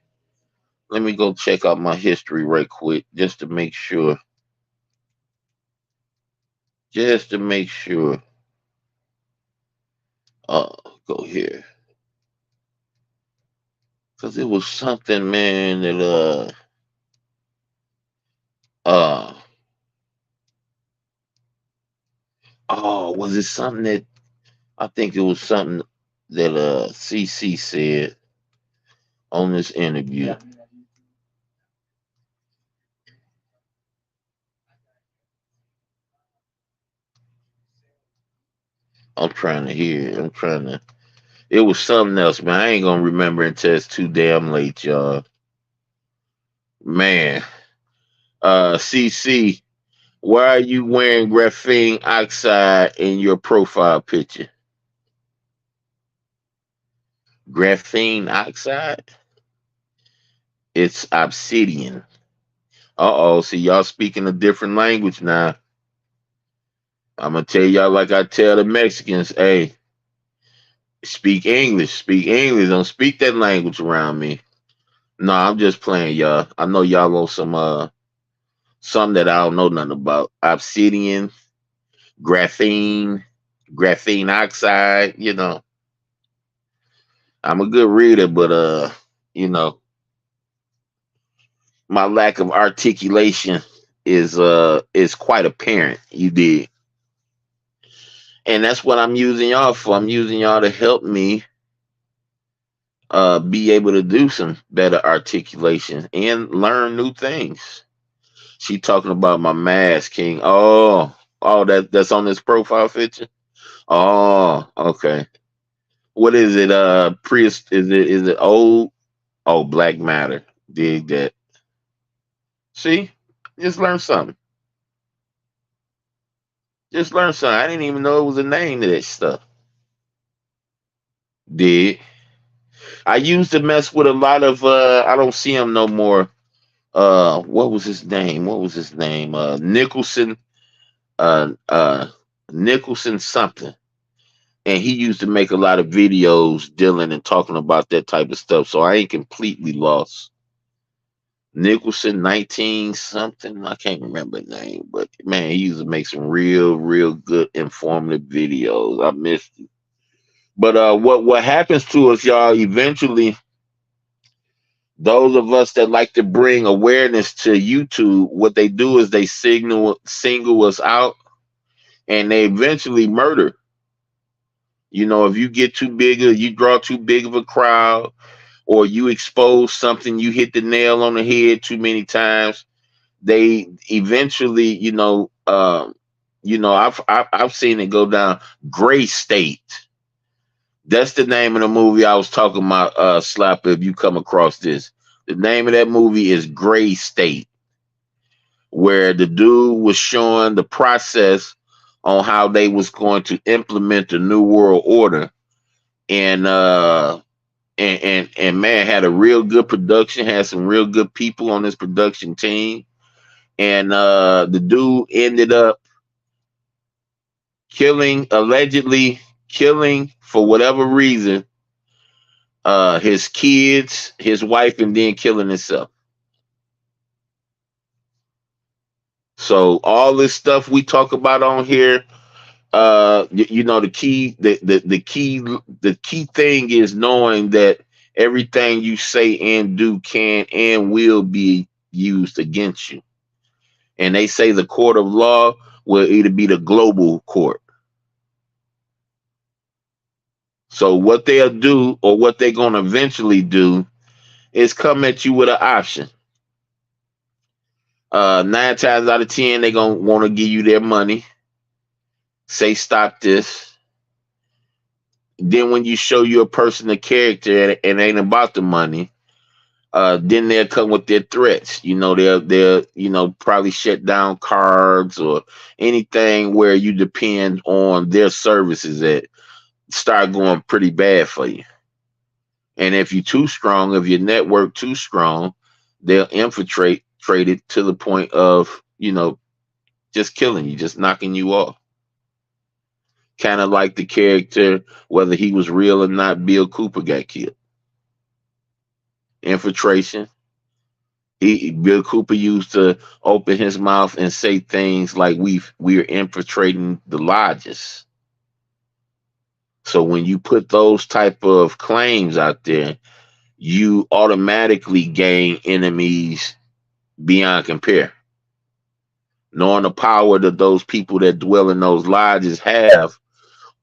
go check out my history right quick just to make sure. Just to make sure. Uh, Go here. Cause it was something, man, that uh oh, was it something that I think it was something that CC said on this interview. I'm trying to hear it. I'm trying to it was something else, man. I ain't gonna remember until it's too damn late, y'all. Man. CC, why are you wearing graphene oxide in your profile picture? Graphene oxide? It's obsidian. Uh oh, see y'all speaking a different language now. I'm gonna tell y'all like I tell the Mexicans, hey, speak English, speak English, don't speak that language around me. No, I'm just playing, y'all. I know y'all on some that I don't know nothing about. Obsidian, graphene, graphene oxide, I'm a good reader, but you know, my lack of articulation is quite apparent. You did. And that's what I'm using y'all for. I'm using y'all to help me be able to do some better articulation and learn new things. She talking about my mask, King. Oh, that's on this profile picture. Oh, okay. What is it? Priest? Is it old? Oh, Black Matter. Dig that. See, just learn something. Just learn something. I didn't even know it was a name to that stuff. Did I used to mess with a lot of? I don't see him no more. What was his name? What was his name? Nicholson. Uh, uh, Nicholson something. And he used to make a lot of videos dealing and talking about that type of stuff. So I ain't completely lost. Nicholson 19 something. I can't remember the name, but man, he used to make some real, real good informative videos. I missed it. But what happens to us, y'all, eventually Those of us that like to bring awareness to YouTube, what they do is they single us out, and they eventually murder. You know, if you get too big, or you draw too big of a crowd, or you expose something, you hit the nail on the head too many times, they eventually, I've seen it go down. Gray State. That's the name of the movie I was talking about, Slapper, if you come across this. The name of that movie is Gray State, where the dude was showing the process on how they was going to implement the New World Order. And man, had a real good production, had some real good people on this production team. And the dude ended up allegedly killing, for whatever reason, his kids, his wife, and then killing himself. So all this stuff we talk about on here, the key thing is knowing that everything you say and do can and will be used against you. And they say the court of law will either be the global court. So what they'll do, or what they're going to eventually do, is come at you with an option. 9 times out of 10, they're going to want to give you their money. Say, stop this. Then when you show you a person a character and ain't about the money, then they'll come with their threats. They'll probably shut down cards or anything where you depend on their services that start going pretty bad for you. And if you're too strong, if your network too strong, they'll infiltrate it to the point of, just killing you, just knocking you off. Kind of like the character, whether he was real or not, Bill Cooper got killed. Infiltration. Bill Cooper used to open his mouth and say things like we're infiltrating the lodges. So when you put those type of claims out there, you automatically gain enemies beyond compare. Knowing the power that those people that dwell in those lodges have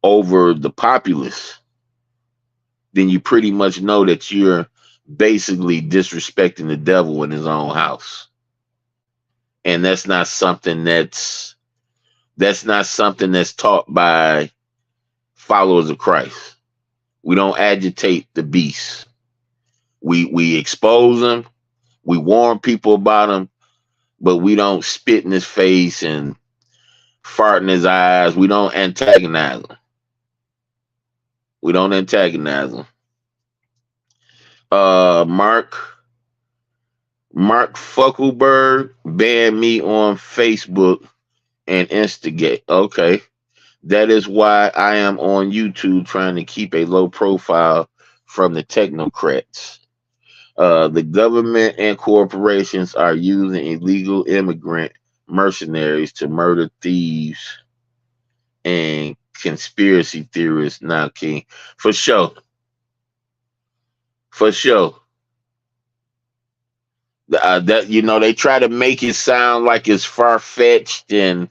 over the populace, then you pretty much know that you're basically disrespecting the devil in his own house. And that's not something that's taught by followers of Christ. We don't agitate the beast. We expose them, we warn people about them, but we don't spit in his face and fart in his eyes. We don't antagonize him. Mark Fuckelberg banned me on Facebook and Instigate. Okay. That is why I am on YouTube trying to keep a low profile from the technocrats. The government and corporations are using illegal immigrant mercenaries to murder thieves and conspiracy theorists now, King. For sure. They try to make it sound like it's far-fetched and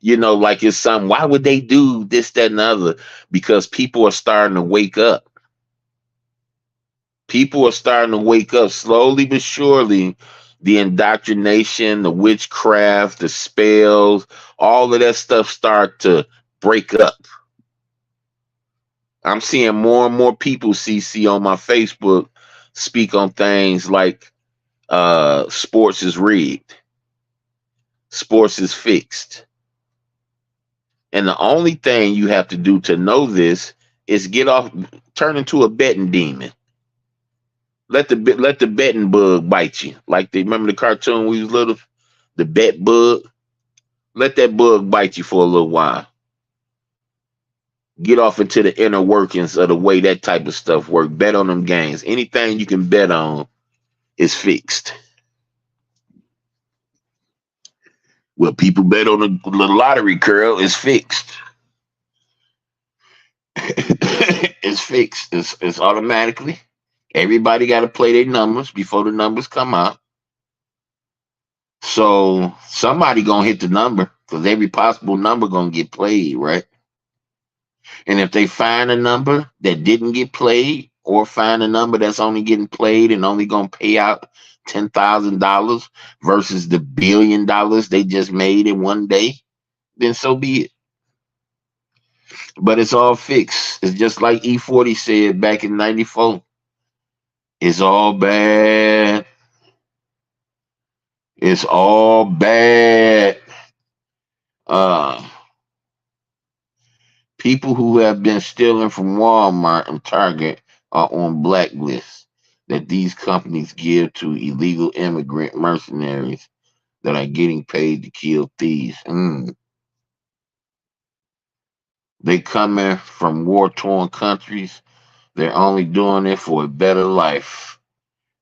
like it's something. Why would they do this, that, and the other? Because people are starting to wake up. People are starting to wake up slowly but surely. The indoctrination, the witchcraft, the spells, all of that stuff start to break up. I'm seeing more and more people, CC, on my Facebook speak on things like sports is rigged. Sports is fixed. And the only thing you have to do to know this is turn into a betting demon. Let the betting bug bite you. Like remember the cartoon when we was little? The bet bug? Let that bug bite you for a little while. Get off into the inner workings of the way that type of stuff works. Bet on them games. Anything you can bet on is fixed. Well, people bet on the lottery, Curl. It's fixed. It's fixed. It's automatically. Everybody got to play their numbers before the numbers come out. So somebody gonna hit the number because every possible number gonna get played, right? And if they find a number that didn't get played, or find a number that's only getting played and only gonna pay out $10,000 versus the $1 billion they just made in one day, then so be it. But it's all fixed. It's just like E40 said back in '94. It's all bad. It's all bad. Uh, People who have been stealing from Walmart and Target are on blacklists that these companies give to illegal immigrant mercenaries that are getting paid to kill thieves. They coming from war-torn countries. They're only doing it for a better life.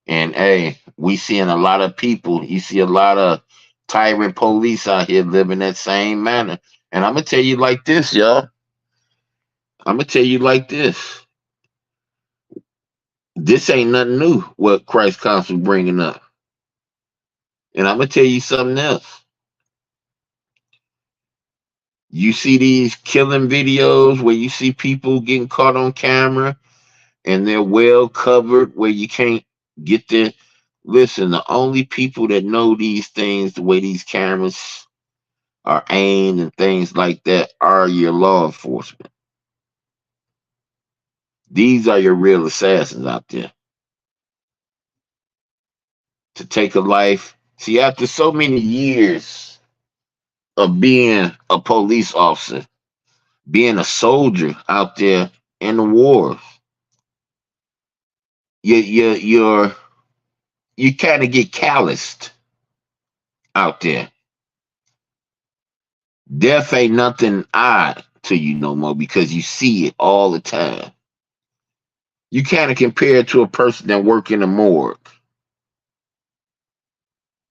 And hey, we seeing a lot of people. You see a lot of tyrant police out here living that same manner. And I'm gonna tell you like this, y'all. I'm gonna tell you like this. This ain't nothing new. What Christ Council bringing up. And I'm gonna tell you something else. You see these killing videos where you see people getting caught on camera and they're well covered where you can't get the listen, the only people that know these things, the way these cameras are aimed and things like that, are your law enforcement. These are your real assassins out there. To take a life. See, after so many years of being a police officer, being a soldier out there in the wars, you you kind of get calloused out there. Death ain't nothing odd to you no more because you see it all the time. You kind of compare it to a person that work in a morgue.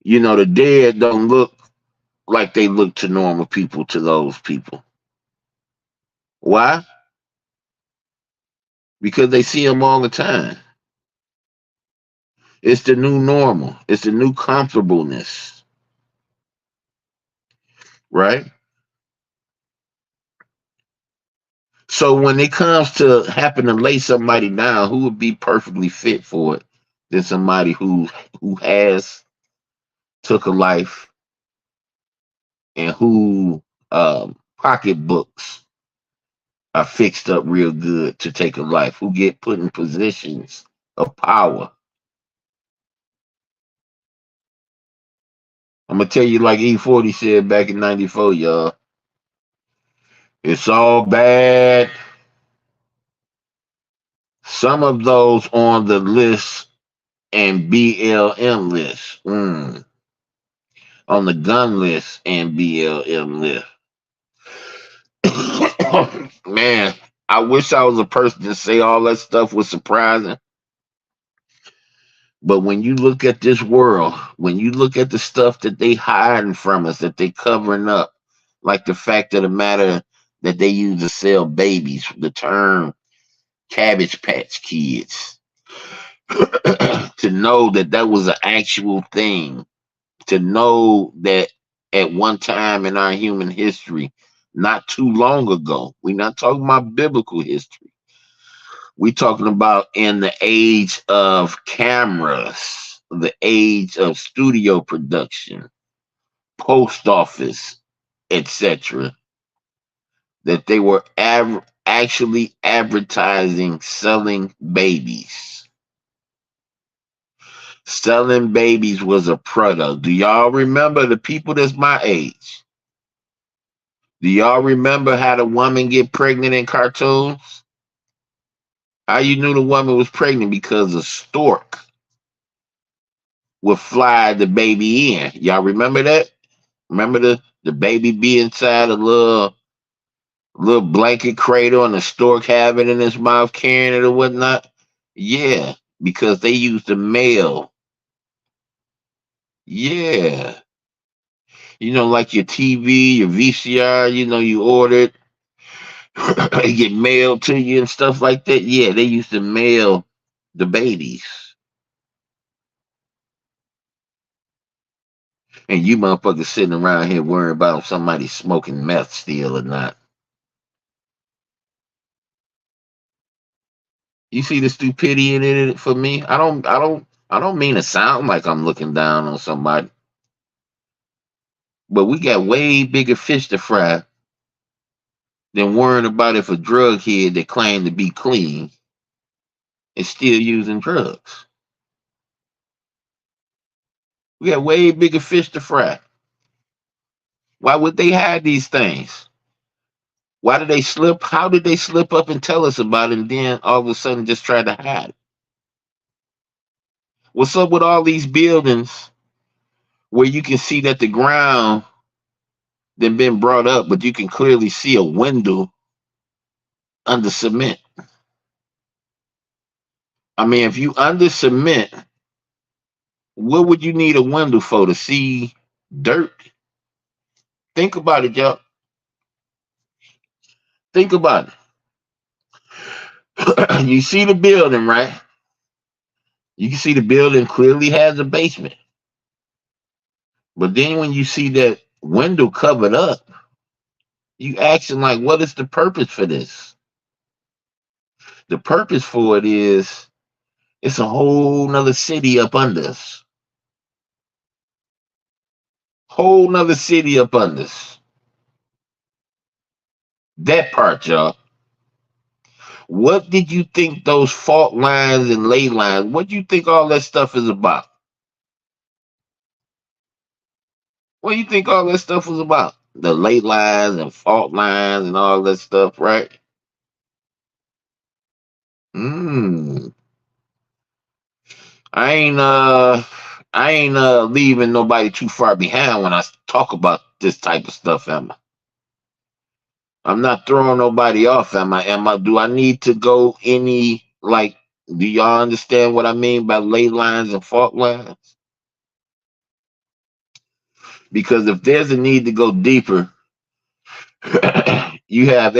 You know, the dead don't look like they look to normal people, to those people. Why? Because they see them all the time. It's the new normal. It's the new comfortableness, right? So when it comes to happen to lay somebody down, who would be perfectly fit for it than somebody who has took a life and who pocketbooks are fixed up real good to take a life, who get put in positions of power. I'm gonna tell you like E40 said back in '94, y'all. It's all bad. Some of those on the list and BLM list, on the gun list and BLM list. Man, I wish I was a person to say all that stuff was surprising. But when you look at this world, when you look at the stuff that they hiding from us, that they covering up, like the fact of the matter that they use to sell babies, the term Cabbage Patch Kids, to know that that was an actual thing, to know that at one time in our human history, not too long ago, we're not talking about biblical history. We're talking about in the age of cameras, the age of studio production, post office, etc., that they were actually advertising selling babies. Selling babies was a product. Do y'all remember, the people that's my age? Do y'all remember how the woman get pregnant in cartoons? How you knew the woman was pregnant? Because a stork would fly the baby in. Y'all remember that? Remember the baby be inside a little blanket cradle and the stork have it in his mouth carrying it or whatnot? Yeah, because they used the male. Yeah. You know, like your TV, your VCR, you know, you order it, it get mailed to you and stuff like that. Yeah, they used to mail the babies. And you motherfuckers sitting around here worrying about if somebody's smoking meth still or not. You see the stupidity in it for me? I don't mean to sound like I'm looking down on somebody, but we got way bigger fish to fry than worrying about if a drug head that claimed to be clean is still using drugs. We got way bigger fish to fry. Why would they hide these things? Why did they slip? How did they slip up and tell us about it and then all of a sudden just try to hide it? What's up with all these buildings where you can see that the ground then been brought up, but you can clearly see a window under cement? I mean, if you under cement, what would you need a window for, to see dirt? Think about it, y'all. Think about it. You see the building, right? You can see the building clearly has a basement. But then when you see that window covered up, you asking like, what is the purpose for this? The purpose for it is it's a whole nother city up under us. Whole nother city up under us. That part, y'all. What did you think those fault lines and ley lines, what do you think all that stuff is about? What do you think all that stuff was about? The ley lines and fault lines and all that stuff, right? Mm. I ain't leaving nobody too far behind when I talk about this type of stuff, am I? I'm not throwing nobody off, am I? Do I need to go any, like, do y'all understand what I mean by ley lines and fault lines? Because if there's a need to go deeper, you have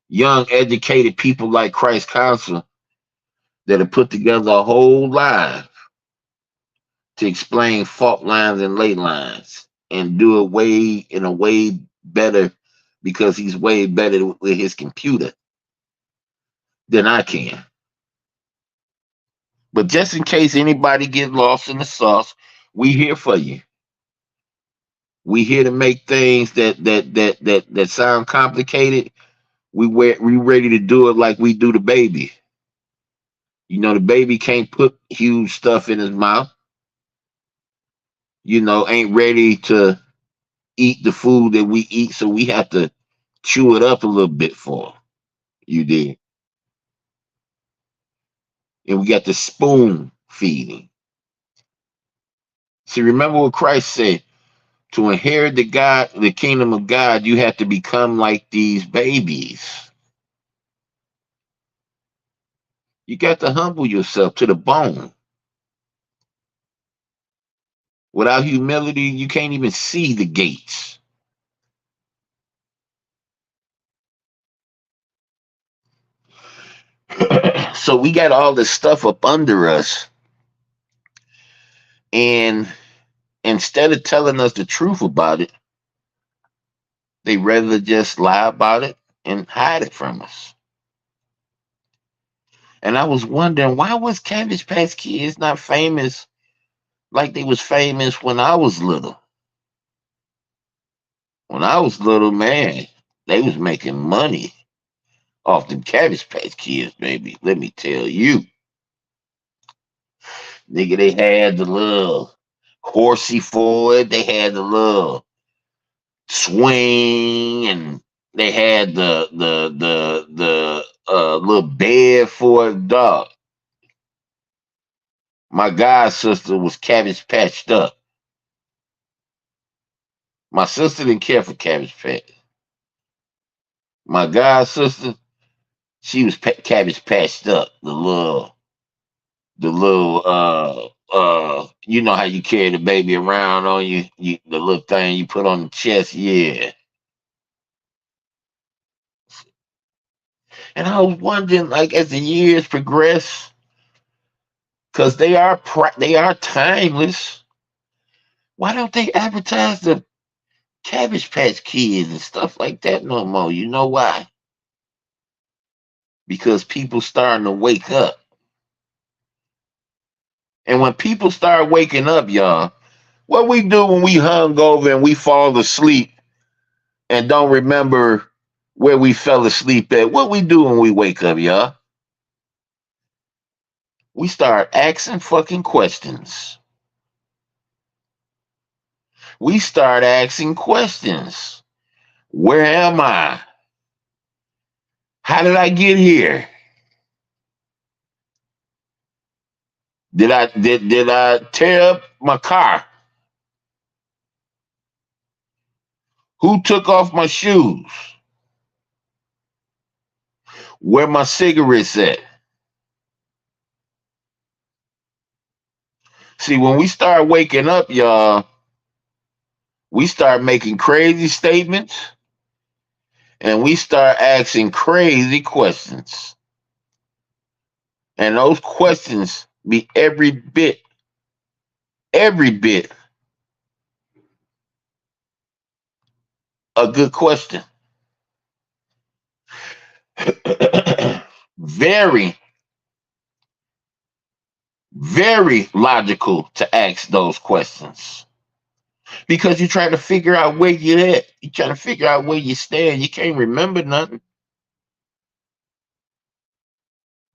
young educated people like Christ Council that have put together a whole line to explain fault lines and ley lines and do it in a way better, because he's way better with his computer than I can. But just in case anybody get lost in the sauce, we here for you. We here to make things that sound complicated. We ready to do it like we do the baby. You know, the baby can't put huge stuff in his mouth. You know, ain't ready to eat the food that we eat, so we have to chew it up a little bit for him. You did. And we got the spoon feeding. See, remember what Christ said. To inherit the kingdom of God, you have to become like these babies. You got to humble yourself to the bone. Without humility, you can't even see the gates. So we got all this stuff up under us, and instead of telling us the truth about it, they rather just lie about it and hide it from us. And I was wondering, why was Cabbage Patch Kids not famous like they was famous when I was little? When I was little, man, they was making money off the Cabbage Patch Kids, baby. Let me tell you. Nigga, they had the little horsey for it. They had the little swing, and they had the little bed for it, dog. My god sister was Cabbage Patched up. My sister didn't care for Cabbage Patch. My god sister, she was Cabbage Patched up. You know how you carry the baby around on you, the little thing you put on the chest, yeah. And I was wondering, like, as the years progress, because they are timeless. Why don't they advertise the Cabbage Patch Kids and stuff like that no more? You know why? Because people starting to wake up. And when people start waking up, y'all, what we do when we hung over and we fall asleep and don't remember where we fell asleep at, what we do when we wake up, y'all? We start asking fucking questions. We start asking questions. Where am I? How did I get here? Did I tear up my car? Who took off my shoes? Where my cigarettes at? See, when we start waking up, y'all, we start making crazy statements and we start asking crazy questions. And those questions be every bit a good question. Very, very logical to ask those questions. Because you're trying to figure out where you're at. You're trying to figure out where you stand. You can't remember nothing.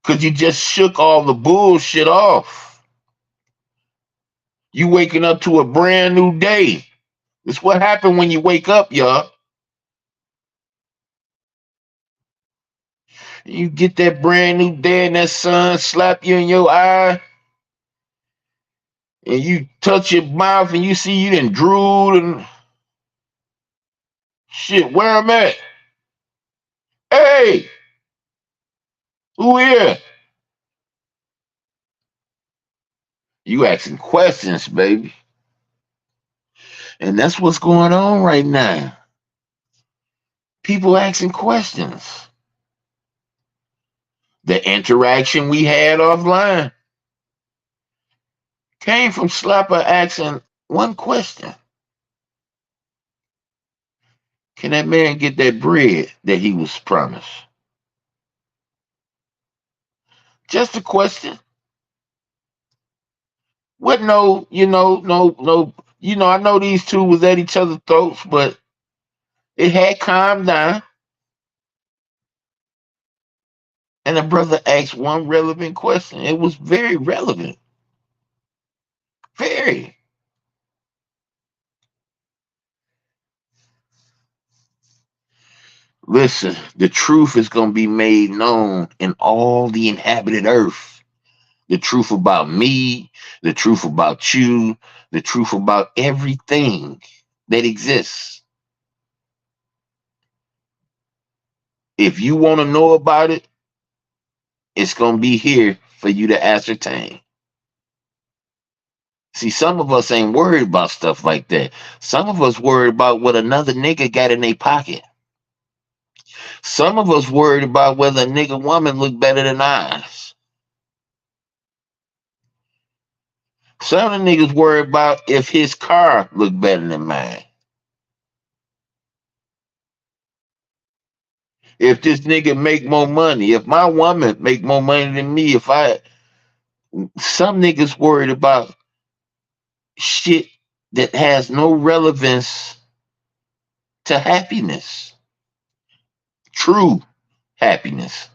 Because you just shook all the bullshit off. You waking up to a brand new day. It's what happened when you wake up, y'all. You get that brand new day and that sun slap you in your eye. And you touch your mouth and you see you done drooled and shit, where I'm at? Hey, who here? You asking questions, baby. And that's what's going on right now. People asking questions. The interaction we had offline came from Slapper asking one question. Can that man get that bread that he was promised? Just a question. What no, no, I know these two was at each other's throats, but it had calmed down. And the brother asked one relevant question. It was very relevant. Very. Listen, the truth is going to be made known in all the inhabited earth. The truth about me, the truth about you, the truth about everything that exists. If you want to know about it, it's going to be here for you to ascertain. See, some of us ain't worried about stuff like that. Some of us worried about what another nigga got in their pocket. Some of us worried about whether a nigga woman look better than ours. Some of the niggas worried about if his car look better than mine. If this nigga make more money, if my woman make more money than me, some niggas worried about shit that has no relevance to happiness. True happiness.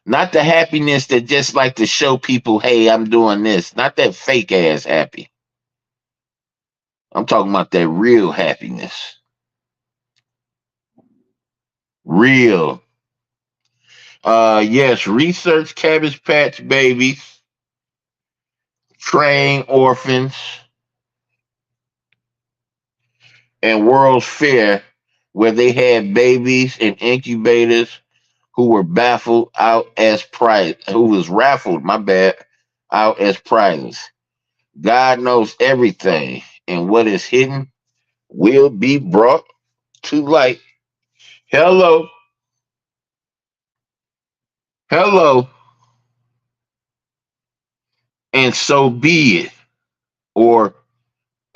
Not the happiness that just like to show people, hey, I'm doing this. Not that fake ass happy. I'm talking about that real happiness. Real. Yes, research Cabbage Patch babies, train orphans, and World's Fair, where they had babies and incubators who were baffled out as prize, who was raffled, my bad, out as prizes. God knows everything, and what is hidden will be brought to light. Hello, hello. and so be it. Or,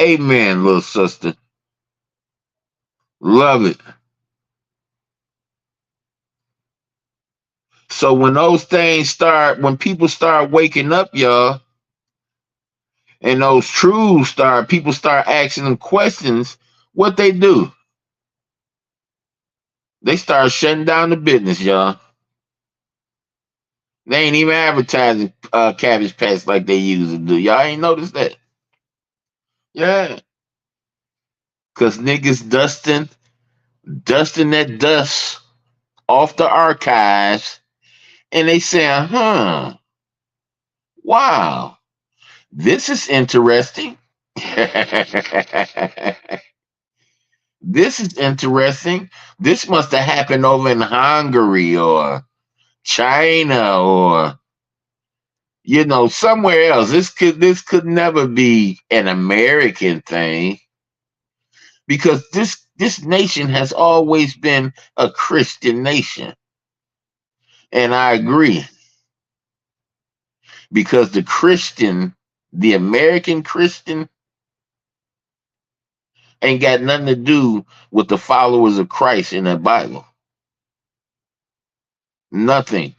amen, little sister. Love it. So when those things start, when people start waking up, y'all, and those truths start, people start asking them questions, what they do? They start shutting down the business, y'all. They ain't even advertising Cabbage Patch like they used to do. Y'all ain't noticed that? Yeah. Cause niggas dusting that dust off the archives, and they saying, wow, this is interesting. This is interesting. This must have happened over in Hungary or China or somewhere else. This could never be an American thing because this nation has always been a Christian nation. And I agree because the American Christian ain't got nothing to do with the followers of Christ in the Bible. Nothing.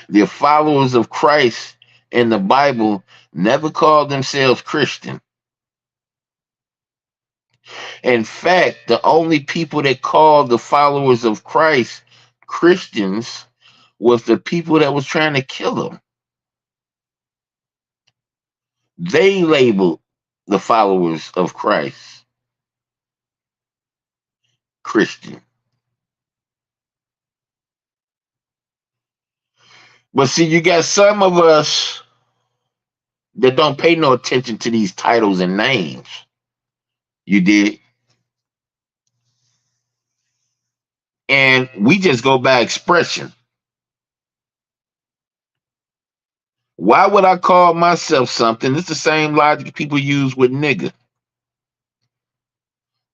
The followers of Christ in the Bible never called themselves Christian. In fact, the only people that called the followers of Christ Christians was the people that was trying to kill them. They labeled the followers of Christ Christian. But see, you got some of us that don't pay no attention to these titles and names. You did. And we just go by expression. Why would I call myself something? It's the same logic people use with nigga.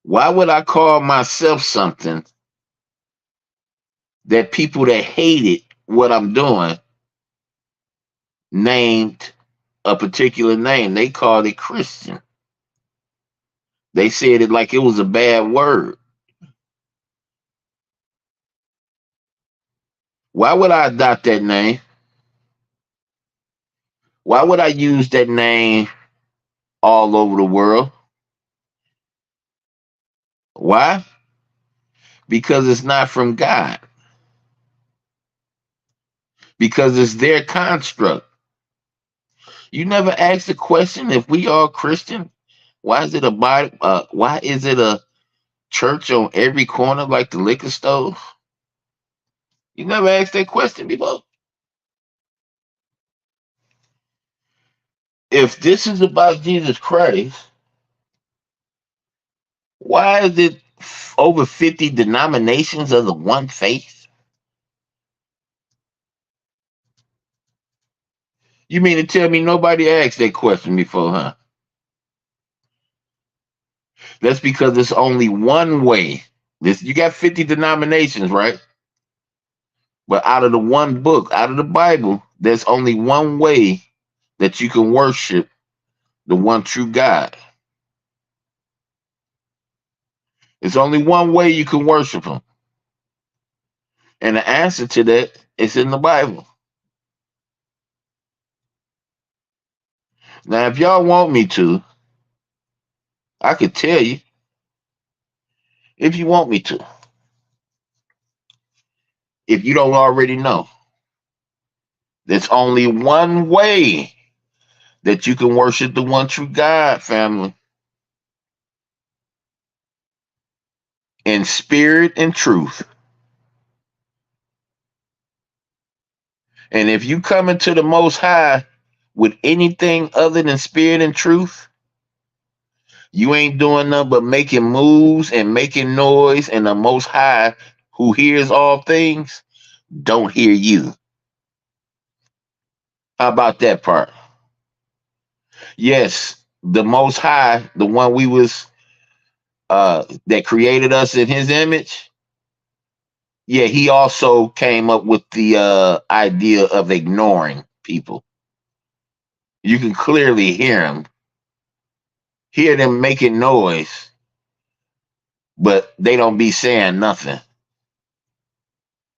Why would I call myself something that people that hated what I'm doing named a particular name? They called it Christian. They said it like it was a bad word. Why would I adopt that name? Why would I use that name all over the world? Why? Because it's not from God. Because it's their construct. You never asked the question, if we all Christian, why is it why is it a church on every corner like the liquor store? You never asked that question before. If this is about Jesus Christ, why is it over 50 denominations of the one faith? You mean to tell me nobody asked that question before, huh? That's because it's only one way. You got 50 denominations, right? But out of the one book, out of the Bible, there's only one way that you can worship the one true God. It's only one way you can worship him. And the answer to that is in the Bible. Now, if y'all want me to, I could tell you if you want me to. If you don't already know, there's only one way that you can worship the one true God, family. In spirit and truth. And if you come into the Most High with anything other than spirit and truth, you ain't doing nothing but making moves and making noise, and the Most High, who hears all things, don't hear you. How about that part? Yes, the Most High, the one that created us in his image, yeah, he also came up with the idea of ignoring. people. You can clearly hear them making noise, but they don't be saying nothing.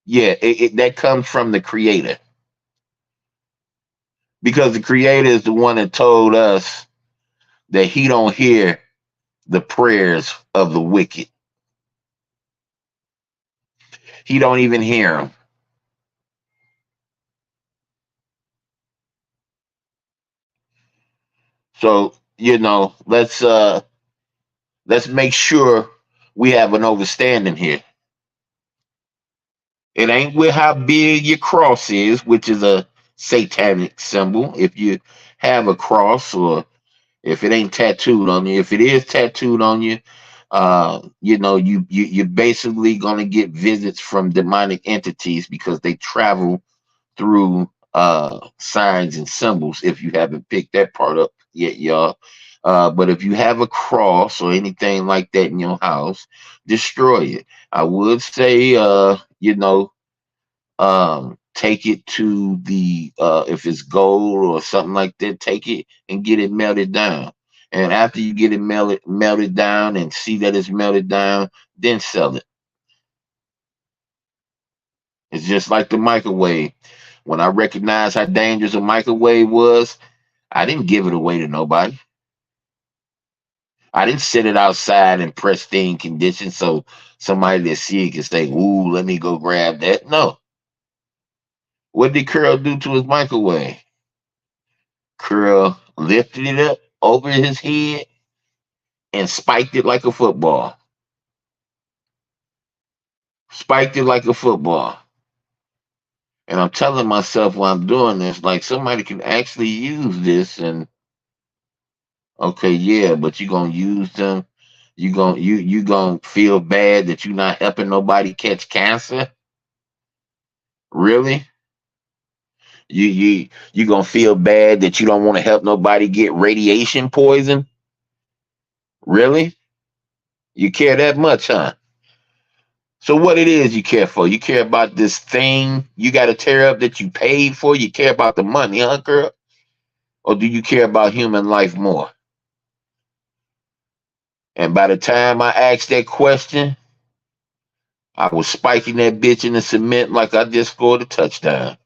Yeah, that comes from the creator, because the creator is the one that told us that he don't hear the prayers of the wicked. He don't even hear them. So, let's make sure we have an understanding here. It ain't with how big your cross is, which is a satanic symbol. If you have a cross, or if it ain't tattooed on you, if it is tattooed on you, you're basically gonna get visits from demonic entities, because they travel through signs and symbols. If you haven't picked that part up yet, y'all. But if you have a cross or anything like that in your house, destroy it. I would say, take it to the if it's gold or something like that, take it and get it melted down. And after you get it melted down and see that it's melted down, then sell it. It's just like the microwave. When I recognized how dangerous a microwave was, I didn't give it away to nobody. I didn't sit it outside in pristine condition so somebody that see it can say, "Ooh, let me go grab that." No. What did Curl do to his microwave? Curl lifted it up over his head and spiked it like a football. Spiked it like a football. And I'm telling myself while I'm doing this, like, somebody can actually use this. And okay, yeah, but you gonna use them. You gonna feel bad that you're not helping nobody catch cancer? Really? You gonna feel bad that you don't want to help nobody get radiation poison? Really? You care that much, huh? So what it is you care for? You care about this thing you got to tear up that you paid for? You care about the money, huh, girl? Or do you care about human life more? And by the time I asked that question, I was spiking that bitch in the cement like I just scored a touchdown.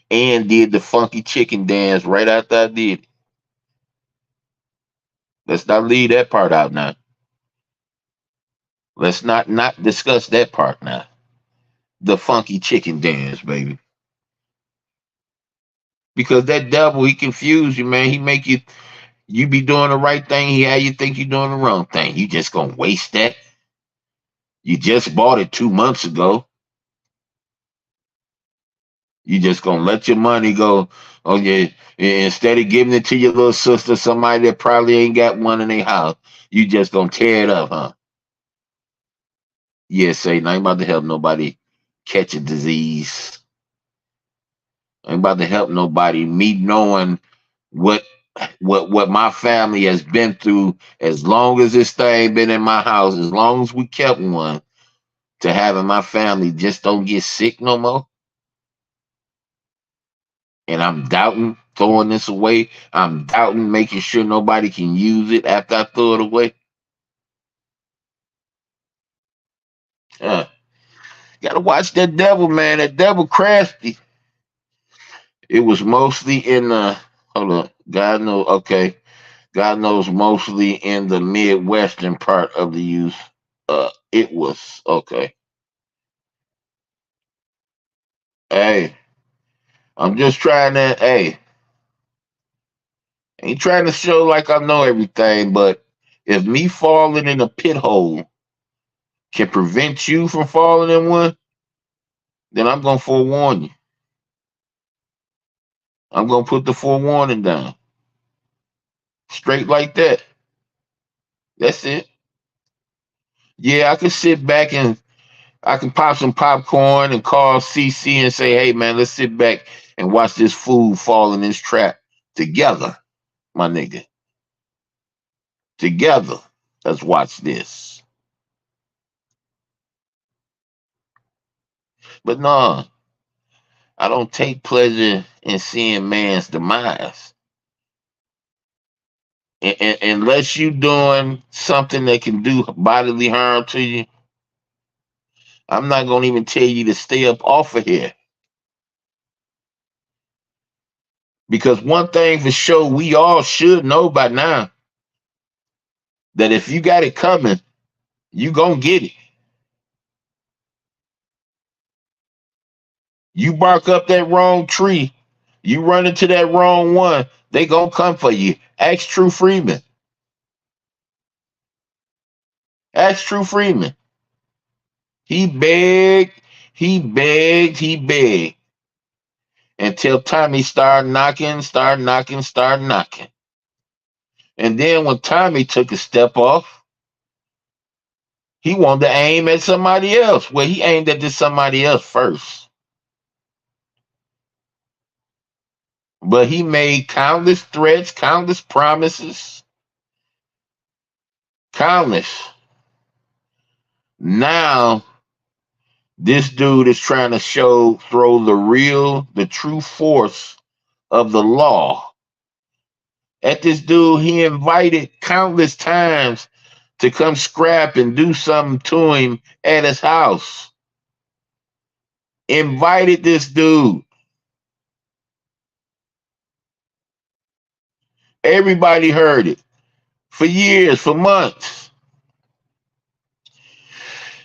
And did the funky chicken dance right after I did it. Let's not leave that part out now. Let's not discuss that part now. The funky chicken dance, baby. Because that devil, he confuse you, man. He make you be doing the right thing. He had you think you're doing the wrong thing. You just gonna waste that. You just bought it 2 months ago. You just gonna let your money go. Oh yeah. Instead of giving it to your little sister, somebody that probably ain't got one in their house, you just gonna tear it up, huh? Yeah, Satan, I ain't about to help nobody catch a disease. I ain't about to help nobody. Me knowing what what my family has been through, as long as this thing been in my house, as long as we kept one, to having my family just don't get sick no more. And I'm doubting throwing this away. I'm doubting making sure nobody can use it after I throw it away. Uh, Gotta watch that devil, man. That devil crafty. It was mostly in the, hold on. God knows, okay. God knows, mostly in the Midwestern part of the use. It was okay. Hey, I'm just trying to, hey, ain't trying to show like I know everything, but if me falling in a pit hole can prevent you from falling in one, then I'm gonna forewarn you. I'm gonna put the forewarning down. Straight like that. That's it. Yeah, I can sit back and I can pop some popcorn and call CC and say, hey man, let's sit back and watch this fool fall in this trap together, my nigga. Together. Let's watch this. But nah, I don't take pleasure in seeing man's demise. Unless you doing something that can do bodily harm to you, I'm not gonna even tell you to stay up off of here. Because one thing for sure, we all should know by now that if you got it coming, you gonna get it. You bark up that wrong tree, you run into that wrong one, they gonna come for you. Ask True Freeman. Ask True Freeman. He begged, he begged, he begged until Tommy started knocking, started knocking, started knocking. And then when Tommy took a step off, he wanted to aim at somebody else. Well, he aimed at this somebody else first. But he made countless threats, countless promises, countless. Now, this dude is trying to throw the true force of the law at this dude he invited countless times to come scrap and do something to him at his house. Invited this dude. Everybody heard it for years, for months.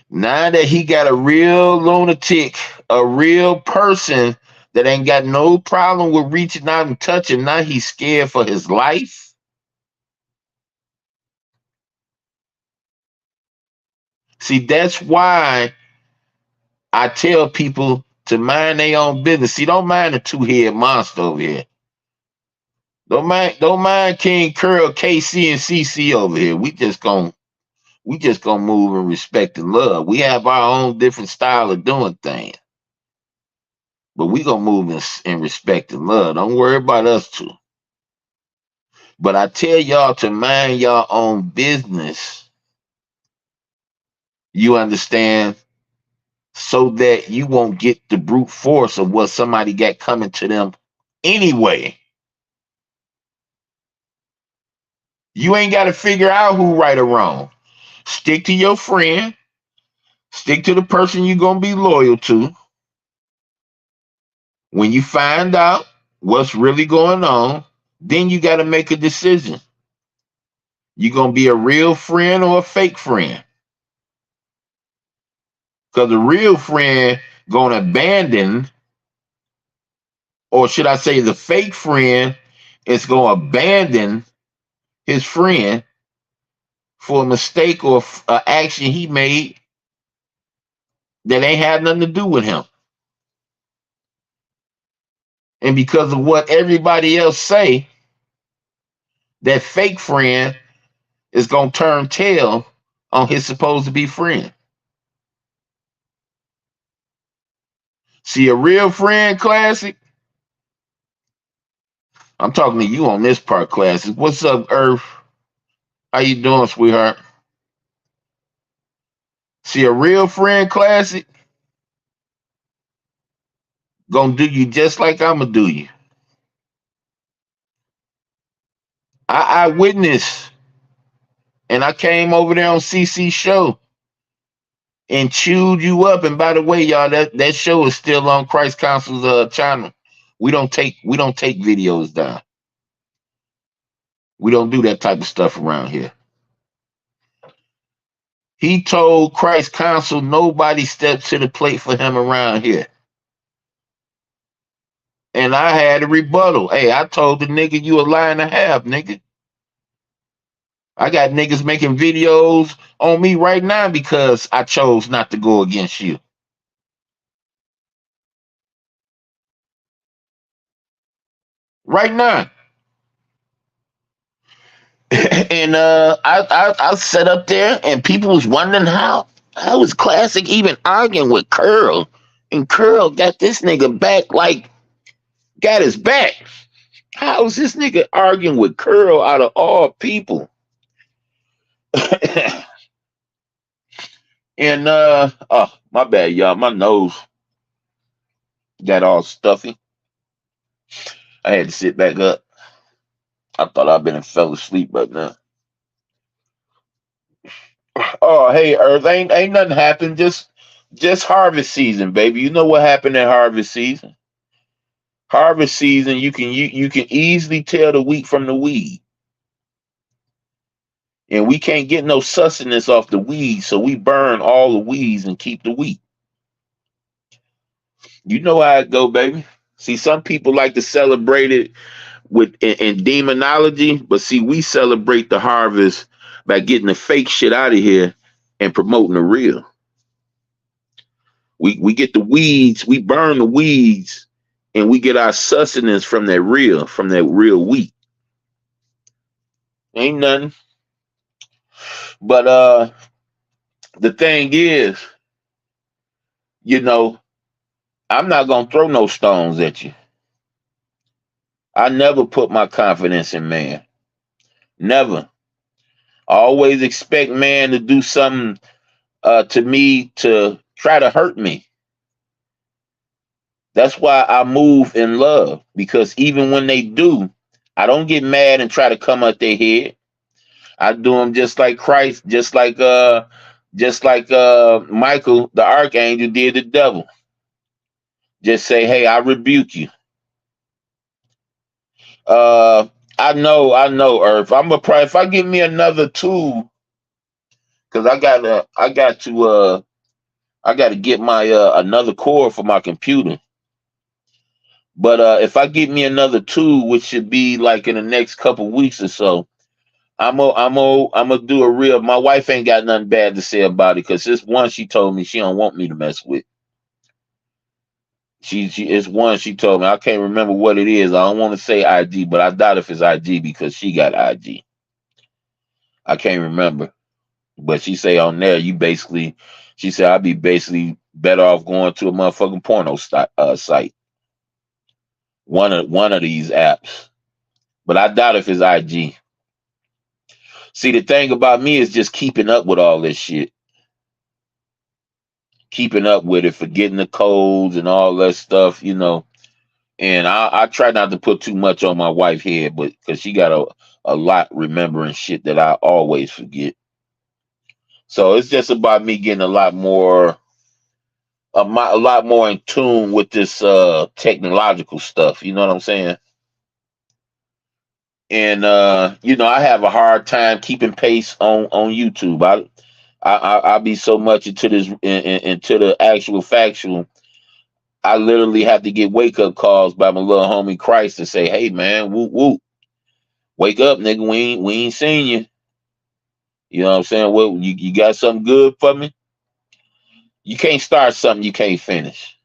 Now that he got a real lunatic, a real person that ain't got no problem with reaching out and touching, now he's scared for his life. See, that's why I tell people to mind their own business. See, don't mind the two-head monster over here. Don't mind King Curl, KC, and CC over here. We just gonna move in respect and love. We have our own different style of doing things, but we gonna move in respect and love. Don't worry about us two. But I tell y'all to mind your own business. You understand? So that you won't get the brute force of what somebody got coming to them anyway. You ain't got to figure out who right or wrong. Stick to your friend. Stick to the person you're going to be loyal to. When you find out what's really going on, then you got to make a decision. You going to be a real friend or a fake friend? Because a real friend going to abandon, or should I say the fake friend is going to abandon his friend for a mistake or an action he made that ain't had nothing to do with him. And because of what everybody else say, that fake friend is going to turn tail on his supposed to be friend. See, a real friend, Classic, I'm talking to you on this part, Classic. What's up, Earth? How you doing, sweetheart? See, a real friend, Classic, gonna do you just like I'ma do you. I witnessed, and I came over there on CC's show and chewed you up. And by the way, y'all, that show is still on Christ Council's channel. We don't take videos down. We don't do that type of stuff around here. He told Christ Council nobody steps to the plate for him around here. And I had a rebuttal. Hey, I told the nigga you a lie and a half, nigga. I got niggas making videos on me right now because I chose not to go against you. Right now. And I sat up there and people was wondering how was Classic even arguing with Curl. And Curl got this nigga back, like got his back. How is this nigga arguing with Curl out of all people? And oh my bad, y'all, my nose. Got all stuffy. I had to sit back up. I thought I'd been and fell asleep right now. Oh, hey, Earth, ain't nothing happened. Just harvest season, baby. You know what happened in harvest season? Harvest season, you can easily tell the wheat from the weed, and we can't get no sustenance off the weeds, so we burn all the weeds and keep the wheat. You know how it go, baby. See, some people like to celebrate it in demonology, but see, we celebrate the harvest by getting the fake shit out of here and promoting the real. We get the weeds, we burn the weeds, and we get our sustenance from that real wheat. Ain't nothing. But the thing is, you know, I'm not gonna throw no stones at you. I never put my confidence in man. Never. I always expect man to do something to me to try to hurt me. That's why I move in love, because even when they do, I don't get mad and try to come at their head. I do them just like Christ, just like Michael the archangel did the devil. Just say, "Hey, I rebuke you." Uh, I know, Earth. I'm a probably if I give me another tool, because I got to get my another core for my computer. But if I get me another tool, which should be like in the next couple weeks or so, I'm gonna do a real. My wife ain't got nothing bad to say about it, because this one she told me she don't want me to mess with. She it's one she told me. I can't remember what it is. I don't want to say IG, but I doubt if it's IG because she got IG. I can't remember, but she say on there you basically. She said I'd be basically better off going to a motherfucking porno site. One of these apps, but I doubt if it's IG. See, the thing about me is just keeping up with all this shit, keeping up with it, forgetting the codes and all that stuff, you know. And I try not to put too much on my wife's head, but because she got a lot remembering shit that I always forget. So it's just about me getting a lot more in tune with this technological stuff. You know what I'm saying? And you know, I have a hard time keeping pace on YouTube. I be so much into into the actual factual. I literally have to get wake up calls by my little homie Christ to say, "Hey man, whoop whoop, wake up, nigga. We ain't seen you. You know what I'm saying? Well, you got something good for me? You can't start something you can't finish."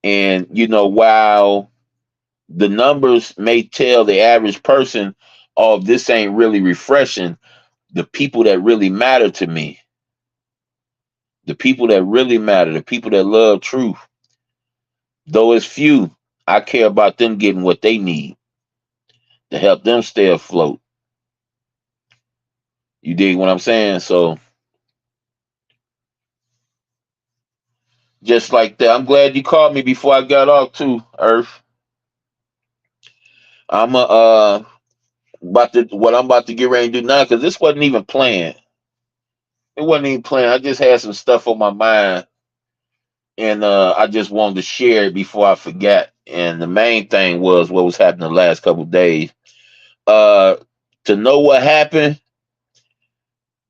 And you know, while the numbers may tell the average person, "Oh, this ain't really refreshing," the people that really matter to me, the people that really matter, the people that love truth, though it's few, I care about them getting what they need to help them stay afloat. You dig what I'm saying? So just like that, I'm glad you called me before I got off too, Earth. I'm about to what I'm about to get ready to do now, because this wasn't even planned. It wasn't even planned. I just had some stuff on my mind, and I just wanted to share it before I forgot. And the main thing was what was happening the last couple of days. Uh, to know what happened,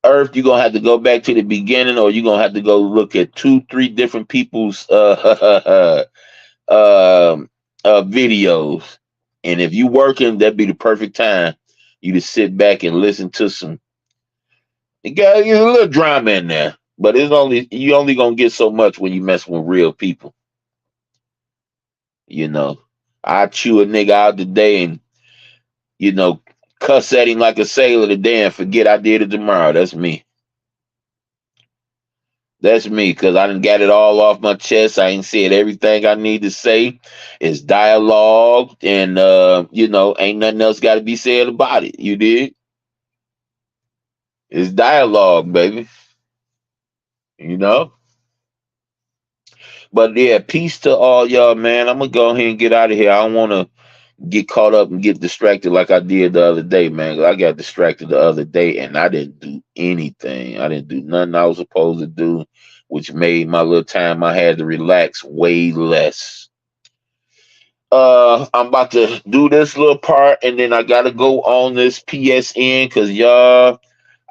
Earth, you're gonna have to go back to the beginning, or you're gonna have to go look at two, three different people's um, videos. And if you working, that'd be the perfect time you to sit back and listen to some. It got a little drama in there, but it's only you only gonna get so much when you mess with real people. You know, I chew a nigga out today and you know cuss at him like a sailor today and forget I did it tomorrow. That's me. That's me, because I done got it all off my chest. I ain't said everything I need to say. It's dialogue, and you know, ain't nothing else got to be said about it. You did? It's dialogue, baby. You know. But yeah, peace to all y'all, man. I'm gonna go ahead and get out of here. I don't want to get caught up and get distracted like I did the other day, man. 'Cause I got distracted the other day and I didn't do anything. I didn't do nothing I was supposed to do, which made my little time I had to relax way less. I'm about to do this little part and then I gotta go on this PSN because y'all,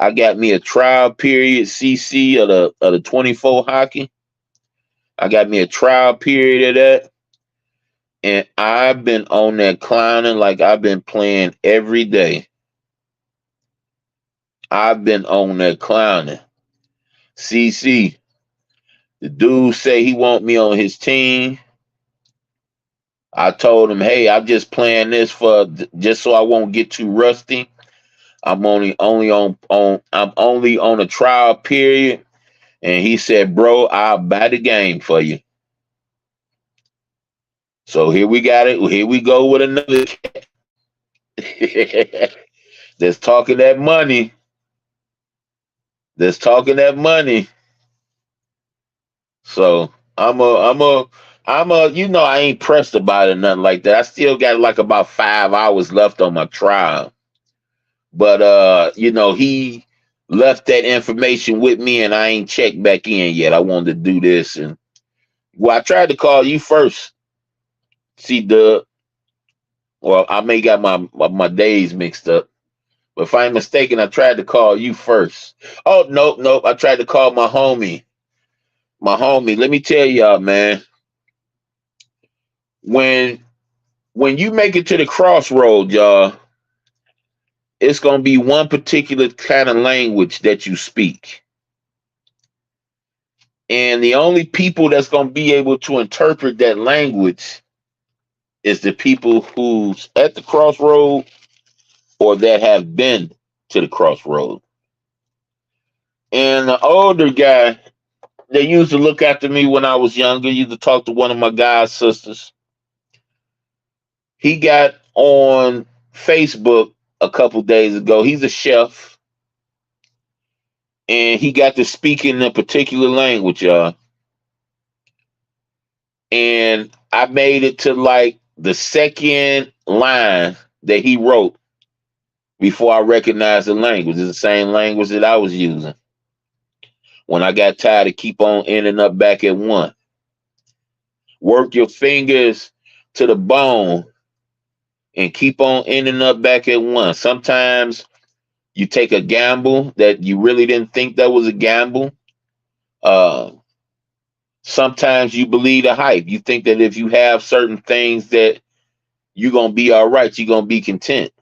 I got me a trial period CC of the 24 hockey. I got me a trial period of that. And I've been on that clowning like I've been playing every day. I've been on that clowning. CC, the dude say he want me on his team. I told him, hey, I'm just playing this for just so I won't get too rusty. I'm only on a trial period. And he said, bro, I'll buy the game for you. So here we got it. Here we go with another cat. That's talking that money. That's talking that money. So you know, I ain't pressed about it, nothing like that. I still got like about 5 hours left on my trial. But you know, he left that information with me and I ain't checked back in yet. I wanted to do this and well, I tried to call you first. See Doug. Well, I may got my days mixed up. But if I'm mistaken, I tried to call you first. Oh, nope. I tried to call my homie. My homie. Let me tell y'all, man. When you make it to the crossroad, y'all, it's gonna be one particular kind of language that you speak. And the only people that's gonna be able to interpret that language is the people who's at the crossroad or that have been to the crossroad. And the older guy, they used to look after me when I was younger, used to talk to one of my god sisters. He got on Facebook a couple days ago. He's a chef. And he got to speak in a particular language, y'all. And I made it to like the second line that he wrote before I recognized the language. It's the same language that I was using when I got tired of keep on ending up back at one. Work your fingers to the bone and keep on ending up back at one. Sometimes you take a gamble that you really didn't think that was a gamble. Sometimes you believe the hype. You think that if you have certain things that you're going to be all right, you're going to be content.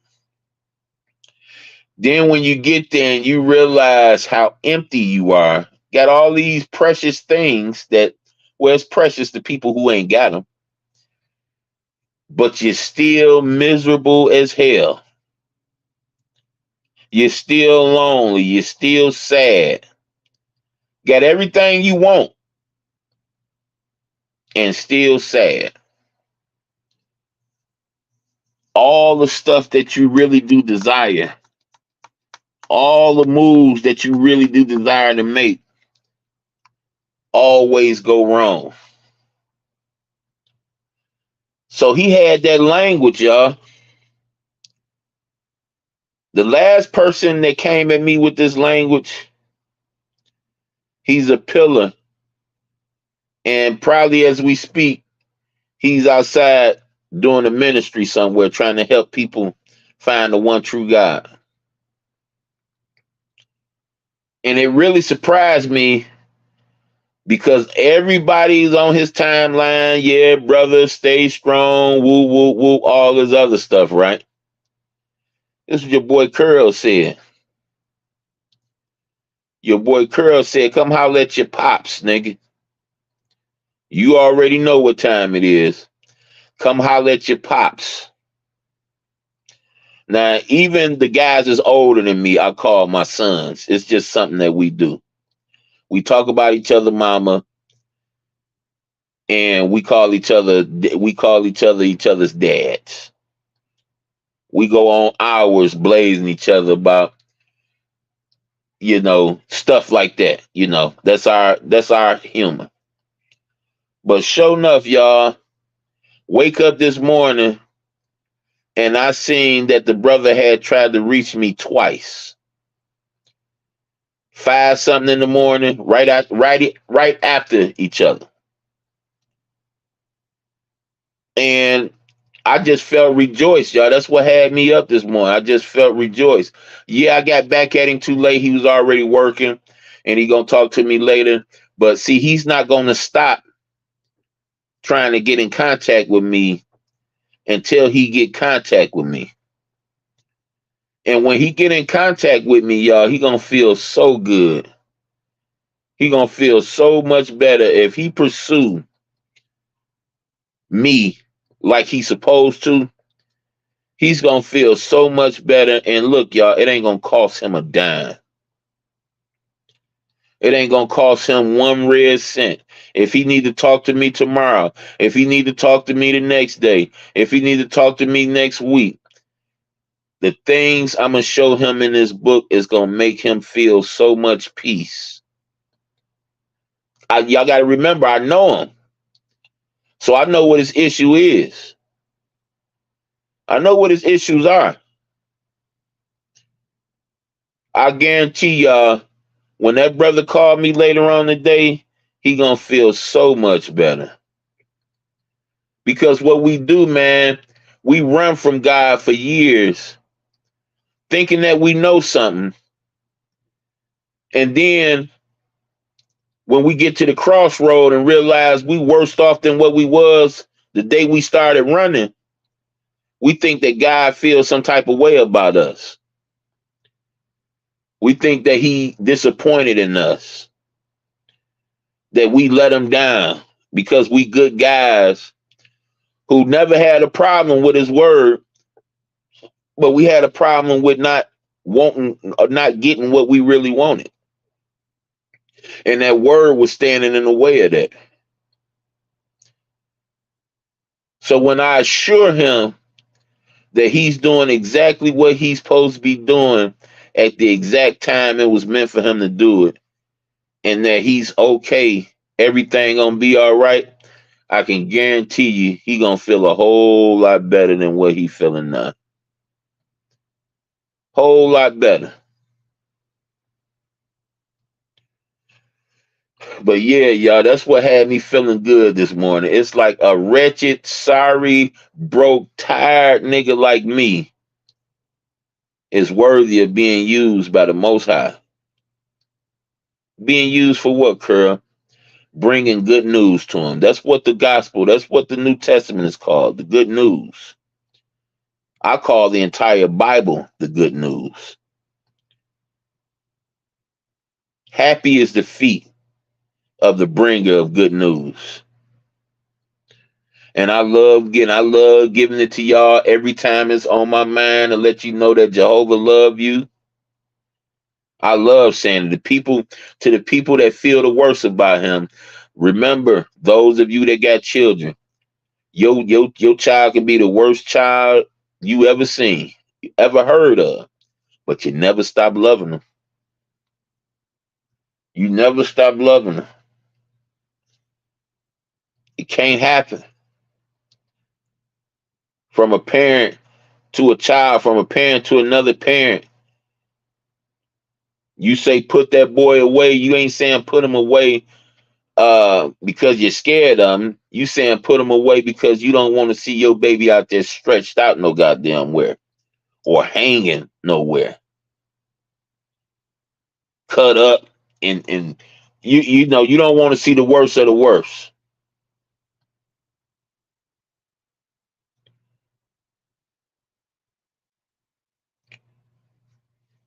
Then when you get there and you realize how empty you are, got all these precious things that, well, it's precious to people who ain't got them, but you're still miserable as hell. You're still lonely. You're still sad. Got everything you want and still sad. All the stuff that you really do desire, all the moves that you really do desire to make, always go wrong. So he had that language, y'all. The last person that came at me with this language, he's a pillar. And probably as we speak, he's outside doing a ministry somewhere trying to help people find the one true God. And it really surprised me because everybody's on his timeline. Yeah, brother, stay strong, woo, woo, woo, all this other stuff, right? This is what your boy Curl said. Your boy Curl said, come holler at your pops, nigga. You already know what time it is. Come holler at your pops. Now, even the guys that's older than me, I call my sons. It's just something that we do. We talk about each other, mama, and we call each other's dads. We go on hours blazing each other about, stuff like that. That's our humor. But sure enough, y'all, wake up this morning and I seen that the brother had tried to reach me twice. 5 something in the morning, right after each other. And I just felt rejoiced, y'all. That's what had me up this morning. I just felt rejoiced. Yeah, I got back at him too late. He was already working, and he gonna talk to me later. But see, he's not gonna stop trying to get in contact with me until he get contact with me. And when he get in contact with me, y'all, he gonna feel so good. He gonna feel so much better if he pursue me like he's supposed to. He's gonna feel so much better. And look, y'all, it ain't gonna cost him a dime. It ain't gonna cost him one red cent. If he need to talk to me tomorrow, if he need to talk to me the next day, if he need to talk to me next week, the things I'm gonna show him in this book is gonna make him feel so much peace. Y'all gotta remember, I know him. So I know what his issue is. I know what his issues are. I guarantee y'all, when that brother called me later on today, he gonna feel so much better. Because what we do, man, we run from God for years, thinking that we know something. And then when we get to the crossroad and realize we worse off than what we was the day we started running, we think that God feels some type of way about us. We think that he disappointed in us, that we let him down because we good guys who never had a problem with his word, but we had a problem with not wanting or not getting what we really wanted. And that word was standing in the way of that. So when I assure him that he's doing exactly what he's supposed to be doing at the exact time it was meant for him to do it, and that he's okay, everything gonna be all right, I can guarantee you he gonna feel a whole lot better than what he feeling now. Whole lot better. But yeah, y'all, that's what had me feeling good this morning. It's like a wretched, sorry, broke, tired nigga like me is worthy of being used by the Most High. Being used for what, Curl? Bringing good news to him. That's what the gospel, that's what the New Testament is called, the good news. I call the entire Bible the good news. Happy is the feet of the bringer of good news. And I love giving it to y'all every time it's on my mind to let you know that Jehovah love you. I love saying to the people that feel the worst about him. Remember, those of you that got children, your child can be the worst child you ever seen, you ever heard of, but you never stop loving them. You never stop loving them. It can't happen. From a parent to a child, from a parent to another parent. You say put that boy away, you ain't saying put him away because you're scared of him. You saying put him away because you don't want to see your baby out there stretched out no goddamn where or hanging nowhere. Cut up and you know you don't want to see the worst of the worst.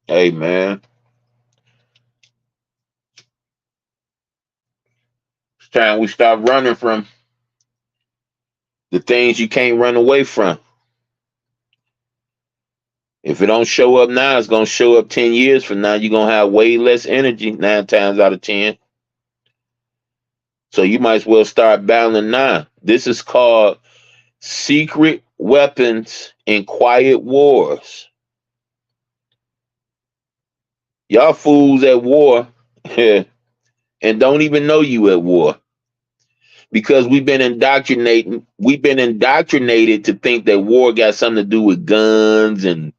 Hey man, it's time we stop running from the things you can't run away from. If it don't show up now, it's gonna show up 10 years from now. You're gonna have way less energy 9 times out of 10. So you might as well start battling now. This is called secret weapons in quiet wars. Y'all fools at war and don't even know you at war. because we've been indoctrinated to think that war got something to do with guns and